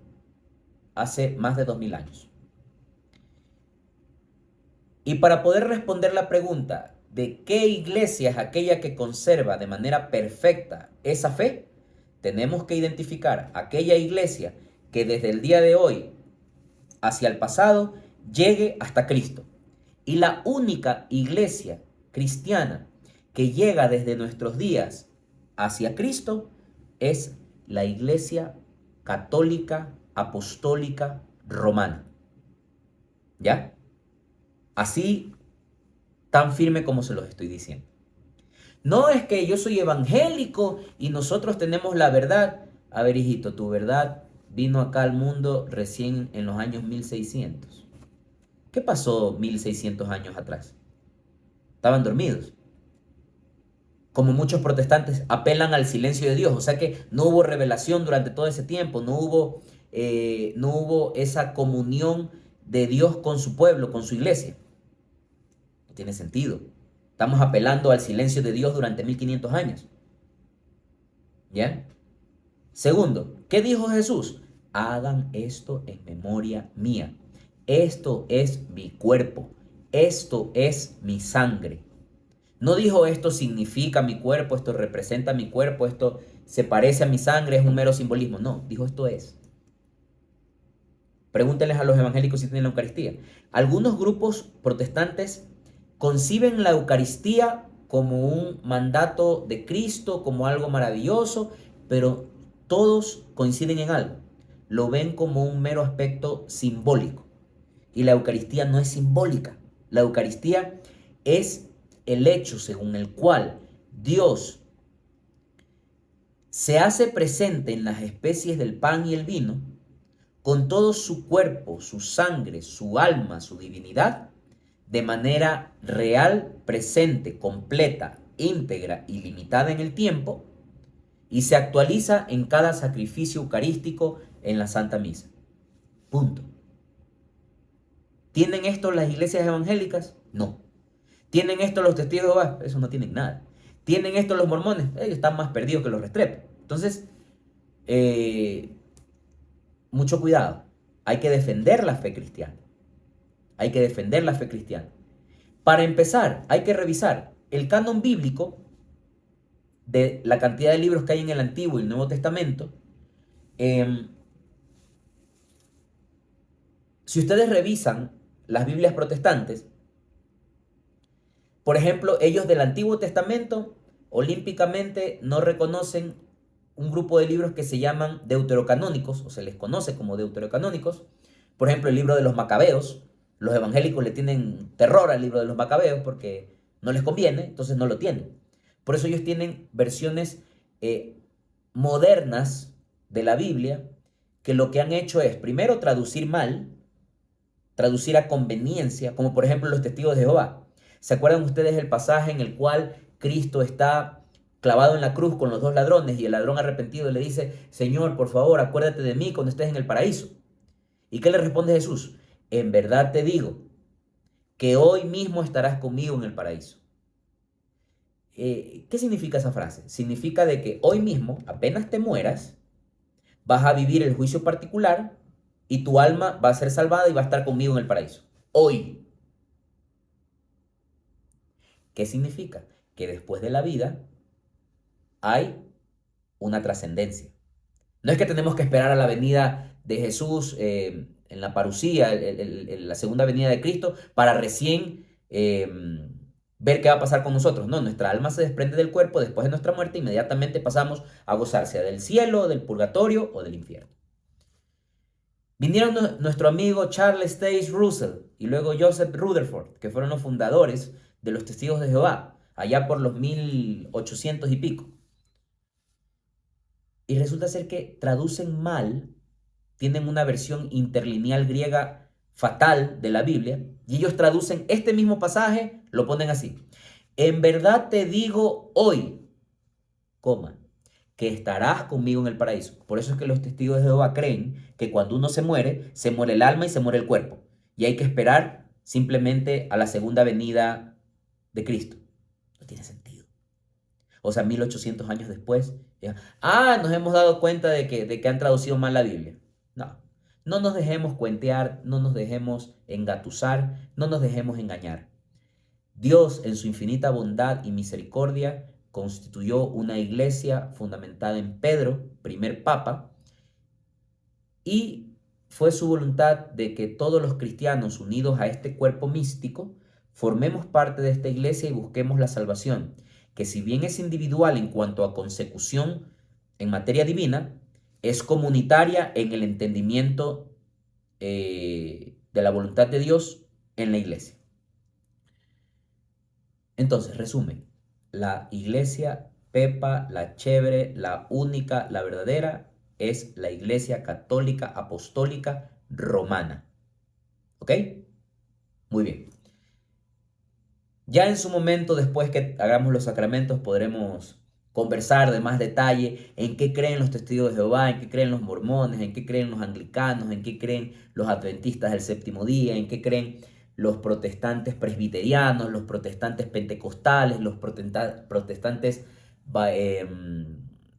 hace más de 2000 años. Y para poder responder la pregunta de qué iglesia es aquella que conserva de manera perfecta esa fe, tenemos que identificar aquella iglesia que desde el día de hoy hacia el pasado llegue hasta Cristo. Y la única iglesia cristiana que llega desde nuestros días hacia Cristo es la Iglesia Católica Apostólica Romana. ¿Ya? Así, tan firme como se los estoy diciendo. No es que yo soy evangélico y nosotros tenemos la verdad. A ver, hijito, tu verdad vino acá al mundo recién en los años 1600. ¿Qué pasó 1600 años atrás? Estaban dormidos. Como muchos protestantes apelan al silencio de Dios, o sea que no hubo revelación durante todo ese tiempo, no hubo esa comunión de Dios con su pueblo, con su iglesia. No tiene sentido. Estamos apelando al silencio de Dios durante 1500 años. ¿Ya? Segundo, ¿qué dijo Jesús? Hagan esto en memoria mía. Esto es mi cuerpo. Esto es mi sangre. No dijo esto significa mi cuerpo, esto representa mi cuerpo, esto se parece a mi sangre, es un mero simbolismo. No, dijo esto es. Pregúntenles a los evangélicos si tienen la Eucaristía. Algunos grupos protestantes conciben la Eucaristía como un mandato de Cristo, como algo maravilloso, pero todos coinciden en algo. Lo ven como un mero aspecto simbólico. Y la Eucaristía no es simbólica. La Eucaristía es el hecho según el cual Dios se hace presente en las especies del pan y el vino, con todo su cuerpo, su sangre, su alma, su divinidad, de manera real, presente, completa, íntegra y limitada en el tiempo, y se actualiza en cada sacrificio eucarístico en la Santa Misa. Punto. ¿Tienen esto las iglesias evangélicas? No. ¿Tienen esto los testigos de Jehová? Eso no tienen nada. ¿Tienen esto los mormones? Ellos están más perdidos que los Restrepo. Entonces, mucho cuidado. Hay que defender la fe cristiana. Hay que defender la fe cristiana. Para empezar, hay que revisar el canon bíblico de la cantidad de libros que hay en el Antiguo y el Nuevo Testamento. Si ustedes revisan las Biblias protestantes, por ejemplo, ellos del Antiguo Testamento olímpicamente no reconocen un grupo de libros que se llaman deuterocanónicos, o se les conoce como deuterocanónicos. Por ejemplo, el libro de los Macabeos. Los evangélicos le tienen terror al libro de los Macabeos porque no les conviene, entonces no lo tienen. Por eso ellos tienen versiones modernas de la Biblia que lo que han hecho es, primero, traducir mal, traducir a conveniencia, como por ejemplo los testigos de Jehová. ¿Se acuerdan ustedes el pasaje en el cual Cristo está clavado en la cruz con los dos ladrones y el ladrón arrepentido le dice, Señor, por favor, acuérdate de mí cuando estés en el paraíso? ¿Y qué le responde Jesús? En verdad te digo que hoy mismo estarás conmigo en el paraíso. ¿Qué significa esa frase? Significa de que hoy mismo, apenas te mueras, vas a vivir el juicio particular y tu alma va a ser salvada y va a estar conmigo en el paraíso. Hoy. ¿Qué significa? Que después de la vida hay una trascendencia. No es que tenemos que esperar a la venida de Jesús en la parucía, la segunda venida de Cristo, para recién ver qué va a pasar con nosotros. No, nuestra alma se desprende del cuerpo después de nuestra muerte, inmediatamente pasamos a gozar, sea del cielo, del purgatorio o del infierno. Vinieron nuestro amigo Charles Taze Russell y luego Joseph Rutherford, que fueron los fundadores de los Testigos de Jehová, allá por los 1800 y pico. Y resulta ser que traducen mal, tienen una versión interlineal griega fatal de la Biblia, y ellos traducen este mismo pasaje, lo ponen así. En verdad te digo hoy, coma, que estarás conmigo en el paraíso. Por eso es que los testigos de Jehová creen que cuando uno se muere el alma y se muere el cuerpo. Y hay que esperar simplemente a la segunda venida de Cristo. No tiene sentido. O sea, 1800 años después, nos hemos dado cuenta de que han traducido mal la Biblia. No nos dejemos cuentear, no nos dejemos engatusar, no nos dejemos engañar. Dios, en su infinita bondad y misericordia, constituyó una iglesia fundamentada en Pedro, primer papa, y fue su voluntad de que todos los cristianos unidos a este cuerpo místico formemos parte de esta iglesia y busquemos la salvación, que si bien es individual en cuanto a consecución en materia divina, es comunitaria en el entendimiento de la voluntad de Dios en la iglesia. Entonces, resumen, la iglesia Pepa, la chévere, la única, la verdadera, es la iglesia católica apostólica romana. ¿Ok? Muy bien. Ya en su momento, después que hagamos los sacramentos, podremos conversar de más detalle en qué creen los testigos de Jehová, en qué creen los mormones, en qué creen los anglicanos, en qué creen los adventistas del séptimo día, en qué creen los protestantes presbiterianos, los protestantes pentecostales, los protestantes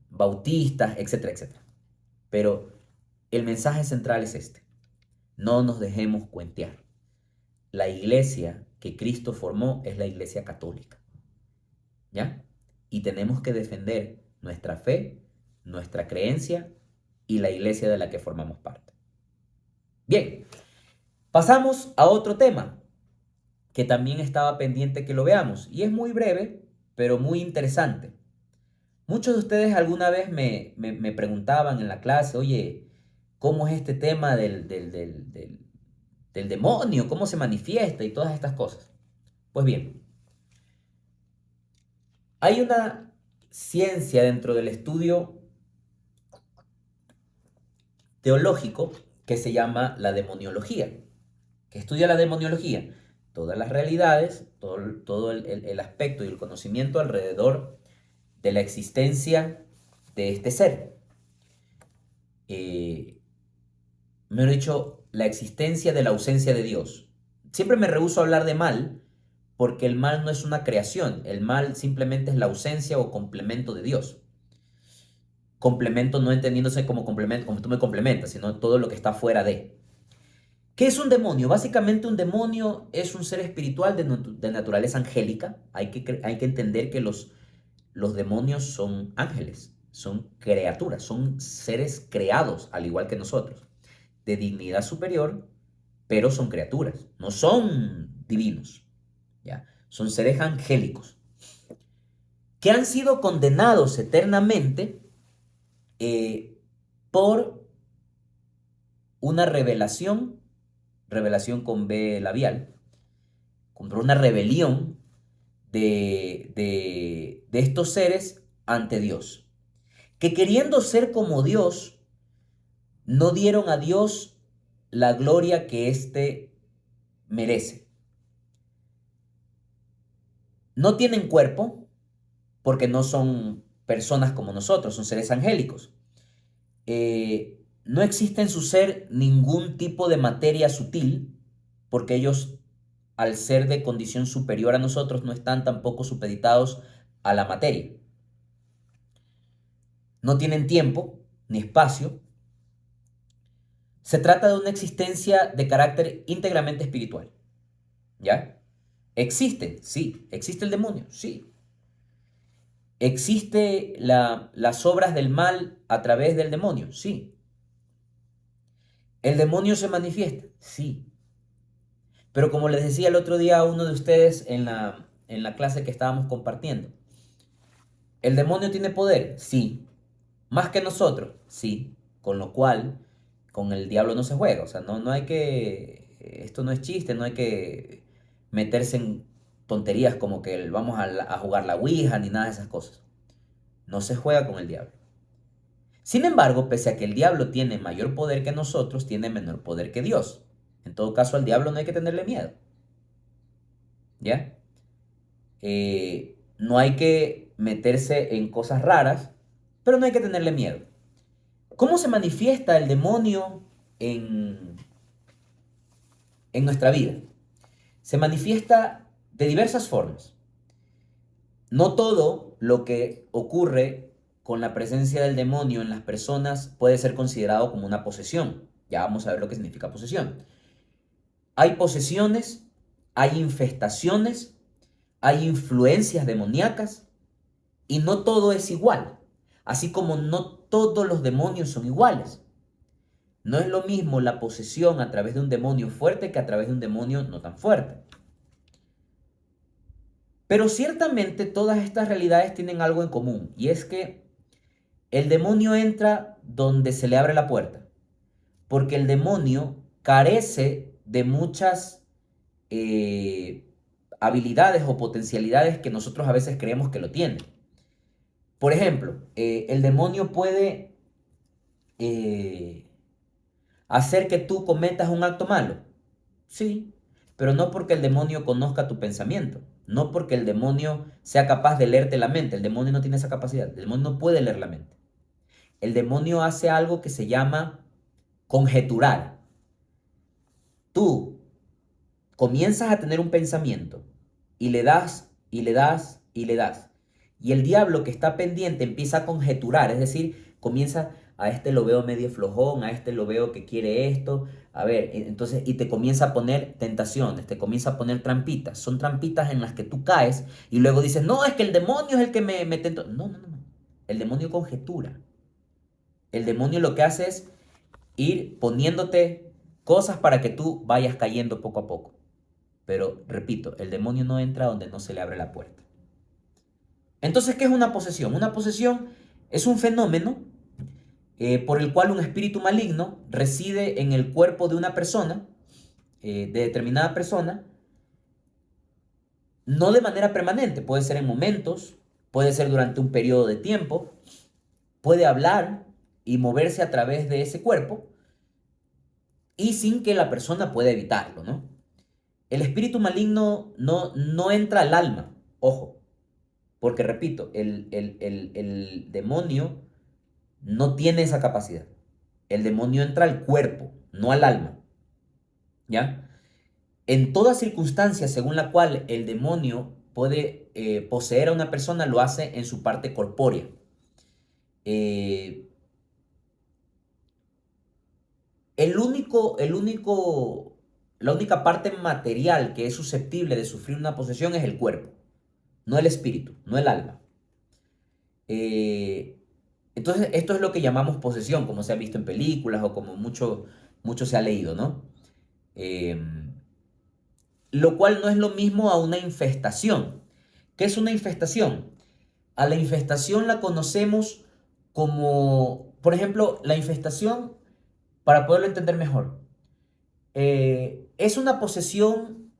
bautistas, etcétera, etcétera. Pero el mensaje central es este: no nos dejemos cuentear. La iglesia que Cristo formó es la iglesia católica, ¿ya? Y tenemos que defender nuestra fe, nuestra creencia y la iglesia de la que formamos parte. Bien, pasamos a otro tema que también estaba pendiente que lo veamos, y es muy breve, pero muy interesante. Muchos de ustedes alguna vez me preguntaban en la clase, oye, ¿cómo es este tema del demonio? ¿Cómo se manifiesta? Y todas estas cosas. Pues bien, hay una ciencia dentro del estudio teológico que se llama la demoniología, que estudia la demoniología, todas las realidades, todo el aspecto y el conocimiento alrededor de la existencia de este ser. Mejor dicho, la existencia de la ausencia de Dios. Siempre me rehúso a hablar de mal, porque el mal no es una creación, el mal simplemente es la ausencia o complemento de Dios. Complemento no entendiéndose como complemento, como tú me complementas, sino todo lo que está fuera de. ¿Qué es un demonio? Básicamente un demonio es un ser espiritual de naturaleza angélica. Hay que entender que los demonios son ángeles, son criaturas, son seres creados al igual que nosotros, de dignidad superior, pero son criaturas, no son divinos, ¿ya? Son seres angélicos que han sido condenados eternamente por una revelación con B labial, por una rebelión de estos seres ante Dios, que queriendo ser como Dios, no dieron a Dios la gloria que éste merece. No tienen cuerpo porque no son personas como nosotros, son seres angélicos. No existe en su ser ningún tipo de materia sutil, porque ellos, al ser de condición superior a nosotros, no están tampoco supeditados a la materia. No tienen tiempo ni espacio. Se trata de una existencia de carácter íntegramente espiritual, ¿ya? ¿Existe? Sí. ¿Existe el demonio? Sí. ¿Existe las obras del mal a través del demonio? Sí. ¿El demonio se manifiesta? Sí. Pero como les decía el otro día a uno de ustedes en la clase que estábamos compartiendo, ¿el demonio tiene poder? Sí. ¿Más que nosotros? Sí. Con lo cual, con el diablo no se juega. O sea, no hay que... Esto no es chiste, no hay que meterse en tonterías como que vamos a jugar la ouija ni nada de esas cosas. No se juega con el diablo. Sin embargo, pese a que el diablo tiene mayor poder que nosotros, tiene menor poder que Dios. En todo caso, al diablo no hay que tenerle miedo, ¿ya? No hay que meterse en cosas raras, pero no hay que tenerle miedo. ¿Cómo se manifiesta el demonio en nuestra vida? Se manifiesta de diversas formas. No todo lo que ocurre con la presencia del demonio en las personas puede ser considerado como una posesión. Ya vamos a ver lo que significa posesión. Hay posesiones, hay infestaciones, hay influencias demoníacas y no todo es igual. Así como no todos los demonios son iguales. No es lo mismo la posesión a través de un demonio fuerte que a través de un demonio no tan fuerte. Pero ciertamente todas estas realidades tienen algo en común, y es que el demonio entra donde se le abre la puerta, porque el demonio carece de muchas eh, habilidades o potencialidades que nosotros a veces creemos que lo tiene. Por ejemplo, el demonio puede eh, hacer que tú cometas un acto malo. Sí, pero no porque el demonio conozca tu pensamiento, no porque el demonio sea capaz de leerte la mente. El demonio no tiene esa capacidad, el demonio no puede leer la mente. El demonio hace algo que se llama conjeturar. Tú comienzas a tener un pensamiento y le das y le das y le das. Y el diablo que está pendiente empieza a conjeturar, es decir, comienza, a este lo veo medio flojón, a este lo veo que quiere esto, a ver, entonces, y te comienza a poner tentaciones, te comienza a poner trampitas. Son trampitas en las que tú caes y luego dices, no, es que el demonio es el que me tentó. No, no, no, no. El demonio conjetura. El demonio lo que hace es ir poniéndote cosas para que tú vayas cayendo poco a poco. Pero, repito, el demonio no entra donde no se le abre la puerta. Entonces, ¿qué es una posesión? Una posesión es un fenómeno por el cual un espíritu maligno reside en el cuerpo de una persona, de determinada persona, no de manera permanente, puede ser en momentos, puede ser durante un periodo de tiempo, puede hablar y moverse a través de ese cuerpo y sin que la persona pueda evitarlo, ¿no? El espíritu maligno no entra al alma, ojo, porque repito, el demonio no tiene esa capacidad. El demonio entra al cuerpo, no al alma, ¿ya? En toda circunstancia según la cual el demonio puede poseer a una persona, lo hace en su parte corpórea. Eh, la única parte material que es susceptible de sufrir una posesión es el cuerpo, no el espíritu, no el alma. Eh, entonces, esto es lo que llamamos posesión, como se ha visto en películas o como mucho se ha leído, ¿no? Lo cual no es lo mismo a una infestación. ¿Qué es una infestación? A la infestación la conocemos como, por ejemplo, la infestación, para poderlo entender mejor, es una posesión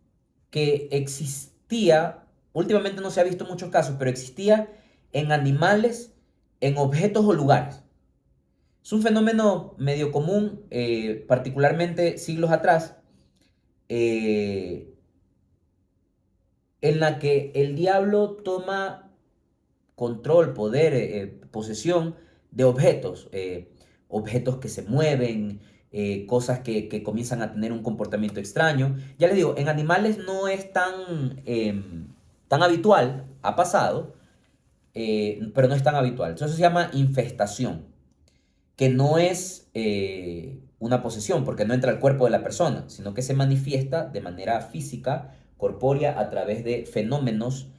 que existía, últimamente no se ha visto en muchos casos, pero existía en animales, en objetos o lugares. Es un fenómeno medio común, particularmente siglos atrás, eh, en la que el diablo toma control, poder, posesión de objetos, objetos que se mueven, cosas que comienzan a tener un comportamiento extraño. Ya les digo, en animales no es tan habitual, ha pasado, pero no es tan habitual. Entonces se llama infestación, que no es una posesión, porque no entra al cuerpo de la persona, sino que se manifiesta de manera física, corpórea, a través de fenómenos,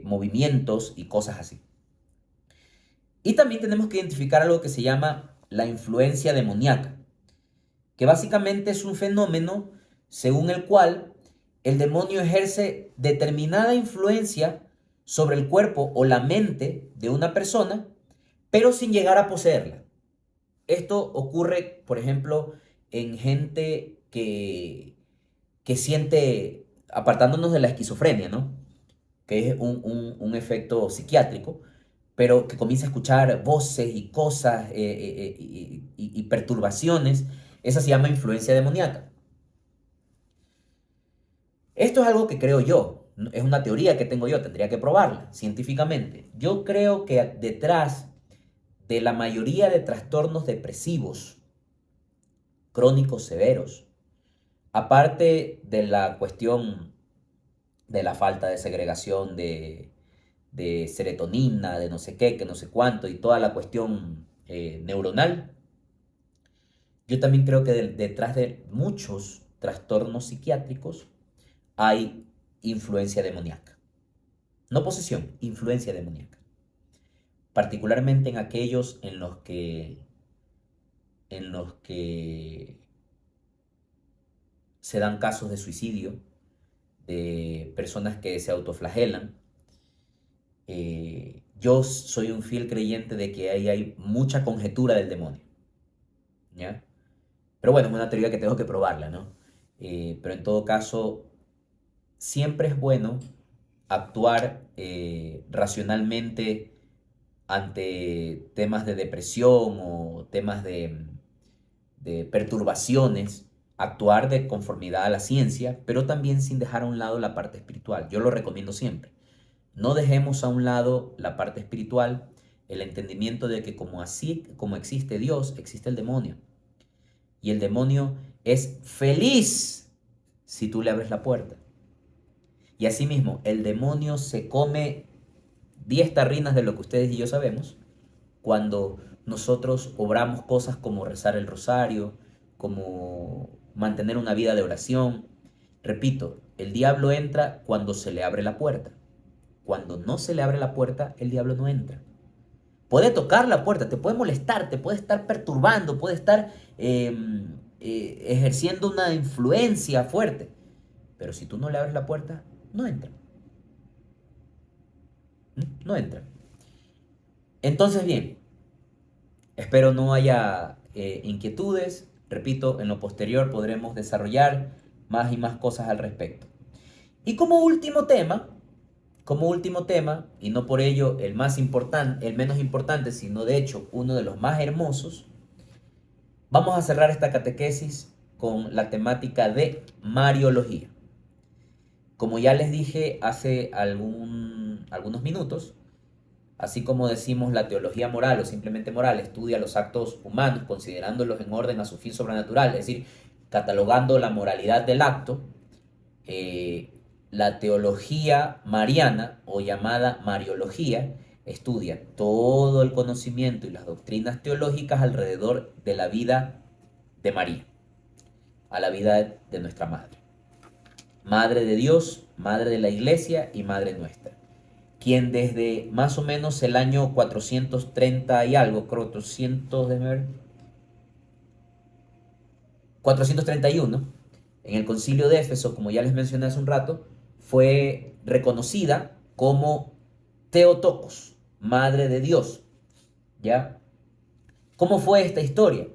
movimientos y cosas así. Y también tenemos que identificar algo que se llama la influencia demoníaca, que básicamente es un fenómeno según el cual el demonio ejerce determinada influencia sobre el cuerpo o la mente de una persona, pero sin llegar a poseerla. Esto ocurre, por ejemplo, en gente que siente, apartándonos de la esquizofrenia, ¿no? Que es un efecto psiquiátrico, pero que comienza a escuchar voces y cosas y perturbaciones. Esa se llama influencia demoníaca. Esto es algo que creo yo, es una teoría que tengo yo, tendría que probarla científicamente. Yo creo que detrás de la mayoría de trastornos depresivos crónicos severos, aparte de la cuestión de la falta de segregación de serotonina, de no sé qué, que no sé cuánto, y toda la cuestión neuronal, yo también creo que detrás de muchos trastornos psiquiátricos hay influencia demoníaca. No posesión, influencia demoníaca. Particularmente en aquellos en los que se dan casos de suicidio, de personas que se autoflagelan. Yo soy un fiel creyente de que ahí hay mucha conjetura del demonio, ¿ya? Pero bueno, es una teoría que tengo que probarla, ¿no? Pero en todo caso, siempre es bueno actuar racionalmente ante temas de depresión o temas de perturbaciones, actuar de conformidad a la ciencia, pero también sin dejar a un lado la parte espiritual. Yo lo recomiendo siempre. No dejemos a un lado la parte espiritual, el entendimiento de que como así como existe Dios, existe el demonio. Y el demonio es feliz si tú le abres la puerta. Y asimismo, el demonio se come 10 tarrinas de lo que ustedes y yo sabemos cuando nosotros obramos cosas como rezar el rosario, como mantener una vida de oración. Repito, el diablo entra cuando se le abre la puerta. Cuando no se le abre la puerta, el diablo no entra. Puede tocar la puerta, te puede molestar, te puede estar perturbando, puede estar ejerciendo una influencia fuerte. Pero si tú no le abres la puerta, no entra. No entra. Entonces, bien, espero no haya inquietudes. Repito, en lo posterior podremos desarrollar más y más cosas al respecto. Y como último tema, y no por ello el más importante, el menos importante, sino de hecho uno de los más hermosos, vamos a cerrar esta catequesis con la temática de Mariología. Como ya les dije hace algunos minutos, así como decimos la teología moral o simplemente moral estudia los actos humanos considerándolos en orden a su fin sobrenatural, es decir, catalogando la moralidad del acto, la teología mariana o llamada Mariología estudia todo el conocimiento y las doctrinas teológicas alrededor de la vida de María, a la vida de nuestra Madre. Madre de Dios, Madre de la Iglesia y Madre nuestra, quien desde más o menos el año 430 y algo, 431, en el concilio de Éfeso, como ya les mencioné hace un rato, fue reconocida como Theotokos, Madre de Dios, ¿ya? ¿Cómo fue esta historia?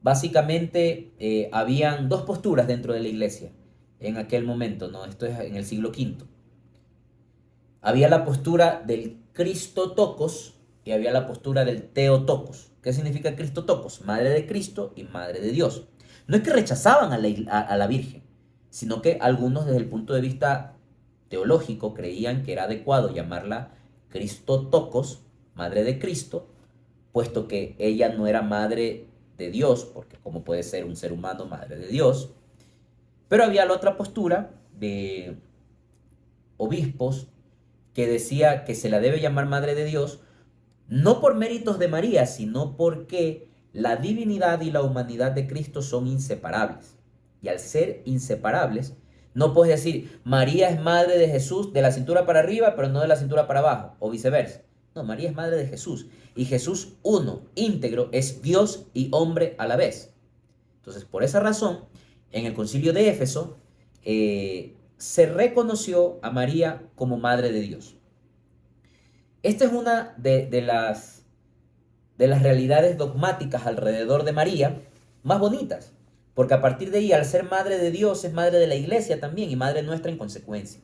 Básicamente habían dos posturas dentro de la iglesia en aquel momento, ¿no? Esto es en el siglo V. Había la postura del Cristotokos y había la postura del Theotokos. ¿Qué significa Cristotokos? Madre de Cristo y Madre de Dios. No es que rechazaban a la Virgen, sino que algunos desde el punto de vista teológico creían que era adecuado llamarla Cristotokos, Madre de Cristo, puesto que ella no era Madre de Dios, porque como puede ser un ser humano Madre de Dios. Pero había la otra postura de obispos que decía que se la debe llamar Madre de Dios, no por méritos de María, sino porque la divinidad y la humanidad de Cristo son inseparables. Y al ser inseparables, no puedes decir, María es madre de Jesús de la cintura para arriba, pero no de la cintura para abajo, o viceversa. No, María es madre de Jesús. Y Jesús uno, íntegro, es Dios y hombre a la vez. Entonces, por esa razón, en el concilio de Éfeso, se reconoció a María como madre de Dios. Esta es una de las realidades dogmáticas alrededor de María más bonitas, porque a partir de ahí, al ser madre de Dios, es madre de la iglesia también y madre nuestra en consecuencia.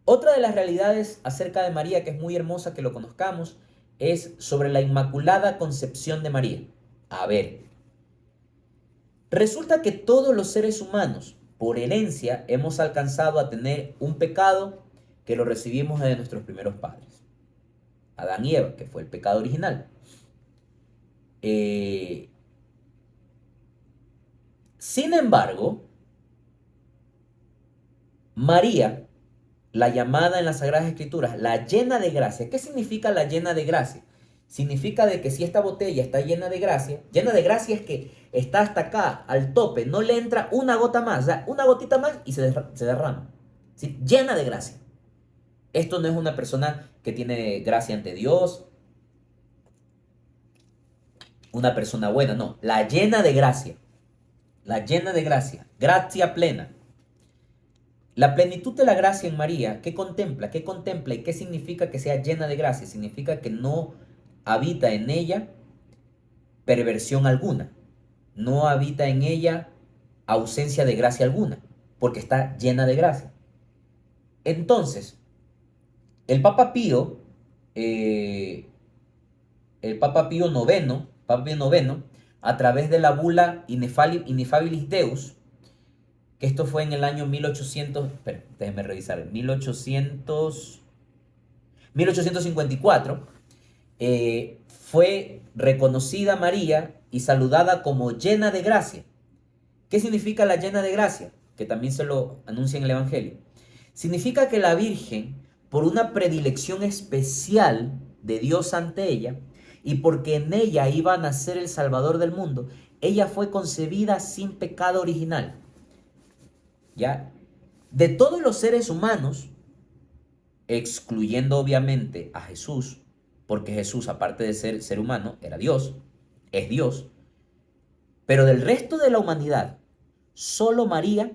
Otra de las realidades acerca de María, que es muy hermosa que lo conozcamos, es sobre la Inmaculada Concepción de María. A ver, resulta que todos los seres humanos, por herencia, hemos alcanzado a tener un pecado que lo recibimos de nuestros primeros padres. Adán y Eva, que fue el pecado original. Sin embargo, María, la llamada en las Sagradas Escrituras, la llena de gracia. ¿Qué significa la llena de gracia? Significa de que si esta botella está llena de gracia es que está hasta acá, al tope, no le entra una gota más, o sea, una gotita más y se derrama. ¿Sí? Llena de gracia. Esto no es una persona que tiene gracia ante Dios, una persona buena, no, la llena de gracia, gracia plena. La plenitud de la gracia en María, ¿qué contempla? ¿Qué contempla y qué significa que sea llena de gracia? Significa que no habita en ella perversión alguna, no habita en ella ausencia de gracia alguna, porque está llena de gracia. Entonces, el Papa Pío, eh, el Papa Pío IX, a través de la bula Ineffabilis Deus, que esto fue en el año 1800, déjenme revisar, 1854, fue reconocida María y saludada como llena de gracia. ¿Qué significa la llena de gracia? Que también se lo anuncia en el Evangelio. Significa que la Virgen, por una predilección especial de Dios ante ella, y porque en ella iba a nacer el Salvador del mundo, ella fue concebida sin pecado original. ¿Ya? De todos los seres humanos, excluyendo obviamente a Jesús, porque Jesús, aparte de ser humano, era Dios, es Dios, pero del resto de la humanidad, solo María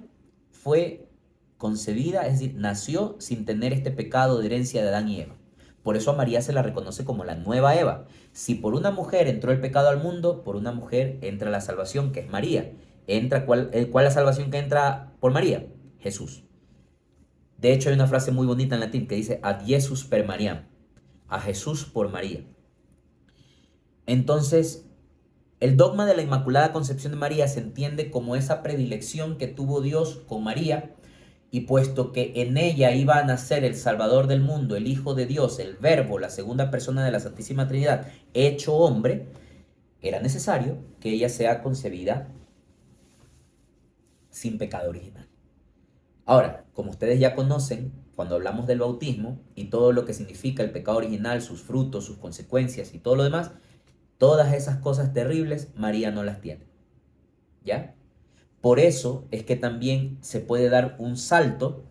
fue concebida, es decir, nació sin tener este pecado de herencia de Adán y Eva. Por eso a María se la reconoce como la nueva Eva. Si por una mujer entró el pecado al mundo, por una mujer entra la salvación, que es María. ¿Cuál es la salvación que entra por María? Jesús. De hecho, hay una frase muy bonita en latín que dice ad Jesus per Mariam, a Jesús por María. Entonces, el dogma de la Inmaculada Concepción de María se entiende como esa predilección que tuvo Dios con María, y puesto que en ella iba a nacer el Salvador del mundo, el Hijo de Dios, el Verbo, la segunda persona de la Santísima Trinidad, hecho hombre, era necesario que ella sea concebida sin pecado original. Ahora, como ustedes ya conocen, cuando hablamos del bautismo y todo lo que significa el pecado original, sus frutos, sus consecuencias y todo lo demás, todas esas cosas terribles, María no las tiene. ¿Ya? Por eso es que también se puede dar un salto,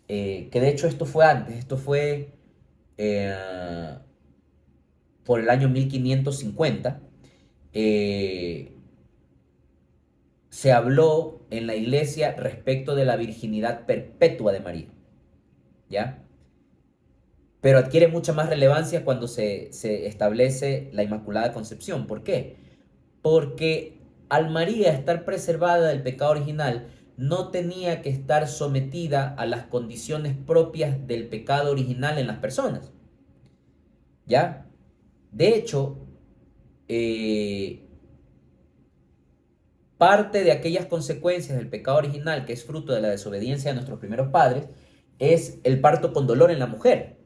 que de hecho esto fue antes, esto fue por el año 1550, se habló en la iglesia respecto de la virginidad perpetua de María, ¿ya? Pero adquiere mucha más relevancia cuando se establece la Inmaculada Concepción. ¿Por qué? Porque al María estar preservada del pecado original, no tenía que estar sometida a las condiciones propias del pecado original en las personas, ¿ya? De hecho, parte de aquellas consecuencias del pecado original, que es fruto de la desobediencia de nuestros primeros padres, es el parto con dolor en la mujer.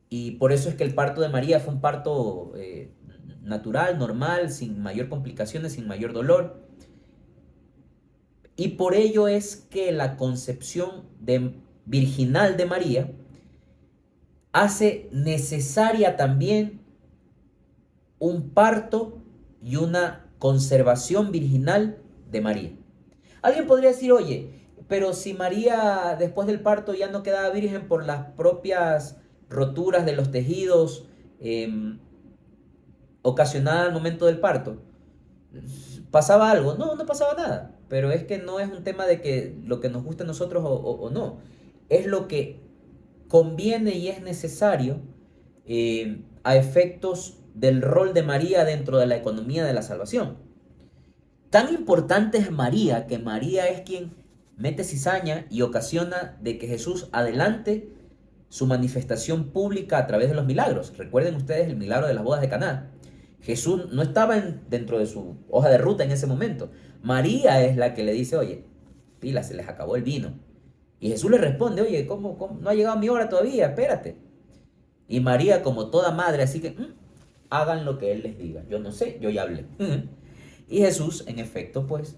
Y por eso es que el parto de María fue un parto natural, normal, sin mayor complicaciones, sin mayor dolor. Y por ello es que la concepción virginal de María hace necesaria también un parto y una conservación virginal de María. Alguien podría decir, oye, pero si María después del parto ya no quedaba virgen por las propias roturas de los tejidos ocasionadas al momento del parto, ¿pasaba algo? No, no pasaba nada. Pero es que no es un tema de que lo que nos guste a nosotros o no. Es lo que conviene y es necesario a efectos del rol de María dentro de la economía de la salvación. Tan importante es María, que María es quien mete cizaña y ocasiona de que Jesús adelante su manifestación pública a través de los milagros. Recuerden ustedes el milagro de las bodas de Caná. Jesús no estaba dentro de su hoja de ruta en ese momento. María es la que le dice, oye, pila, se les acabó el vino. Y Jesús le responde, oye, ¿cómo? No ha llegado mi hora todavía, espérate. Y María, como toda madre, así que hagan lo que Él les diga. Yo no sé, yo ya hablé. Y Jesús, en efecto, pues,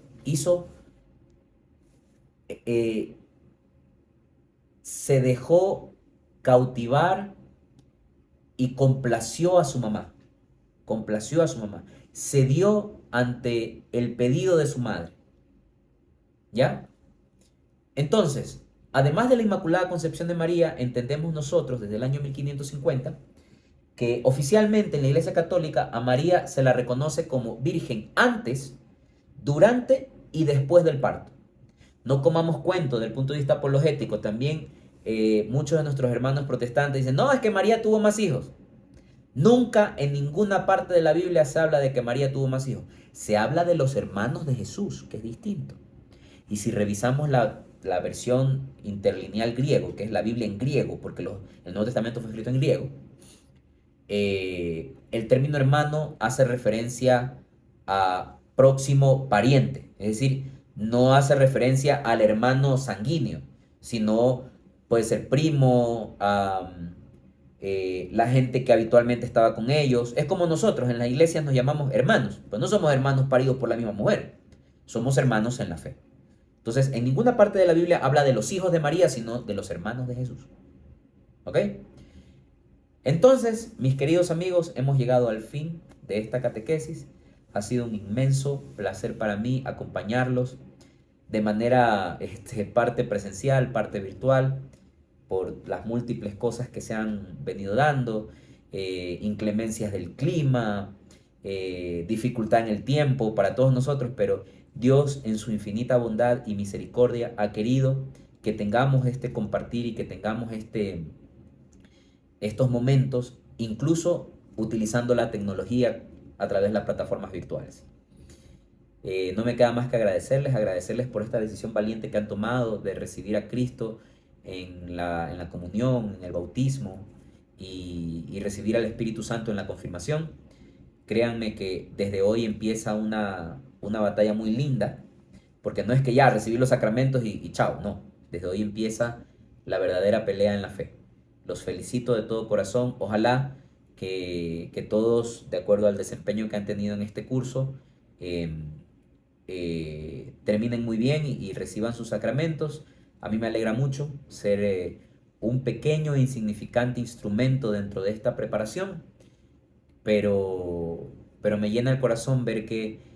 se dejó cautivar y complació a su mamá. Complació a su mamá. Cedió ante el pedido de su madre. ¿Ya? Entonces, además de la Inmaculada Concepción de María, entendemos nosotros desde el año 1550 que oficialmente en la Iglesia Católica a María se la reconoce como virgen antes, durante y después del parto. No comamos cuento del punto de vista apologético. También muchos de nuestros hermanos protestantes dicen, no, es que María tuvo más hijos. Nunca en ninguna parte de la Biblia se habla de que María tuvo más hijos. Se habla de los hermanos de Jesús, que es distinto. Y si revisamos la versión interlineal griego, que es la Biblia en griego, porque el Nuevo Testamento fue escrito en griego, el término hermano hace referencia a próximo pariente. Es decir, no hace referencia al hermano sanguíneo, sino puede ser primo, la gente que habitualmente estaba con ellos. Es como nosotros en las iglesias nos llamamos hermanos, pues no somos hermanos paridos por la misma mujer, somos hermanos en la fe. Entonces, en ninguna parte de la Biblia habla de los hijos de María, sino de los hermanos de Jesús. ¿Ok? Entonces, mis queridos amigos, hemos llegado al fin de esta catequesis. Ha sido un inmenso placer para mí acompañarlos de manera parte presencial, parte virtual, por las múltiples cosas que se han venido dando, inclemencias del clima, dificultad en el tiempo para todos nosotros, pero Dios en su infinita bondad y misericordia ha querido que tengamos este compartir y que tengamos estos momentos, incluso utilizando la tecnología a través de las plataformas virtuales. No me queda más que agradecerles por esta decisión valiente que han tomado de recibir a Cristo en la comunión, en el bautismo y recibir al Espíritu Santo en la confirmación. Créanme que desde hoy empieza una batalla muy linda, porque no es que ya recibir los sacramentos y chao, no. Desde hoy empieza la verdadera pelea en la fe. Los felicito de todo corazón. Ojalá que todos, de acuerdo al desempeño que han tenido en este curso, terminen muy bien y reciban sus sacramentos. A mí me alegra mucho ser un pequeño e insignificante instrumento dentro de esta preparación, pero me llena el corazón ver que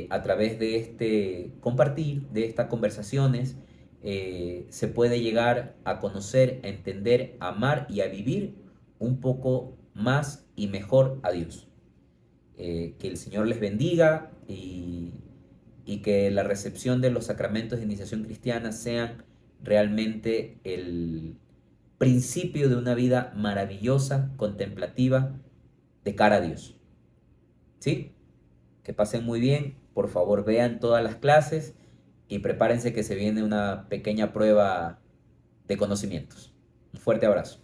a través de este compartir, de estas conversaciones, se puede llegar a conocer, a entender, a amar y a vivir un poco más y mejor a Dios. Que el Señor les bendiga y que la recepción de los sacramentos de iniciación cristiana sean realmente el principio de una vida maravillosa, contemplativa, de cara a Dios. ¿Sí? Que pasen muy bien, por favor vean todas las clases y prepárense que se viene una pequeña prueba de conocimientos. Un fuerte abrazo.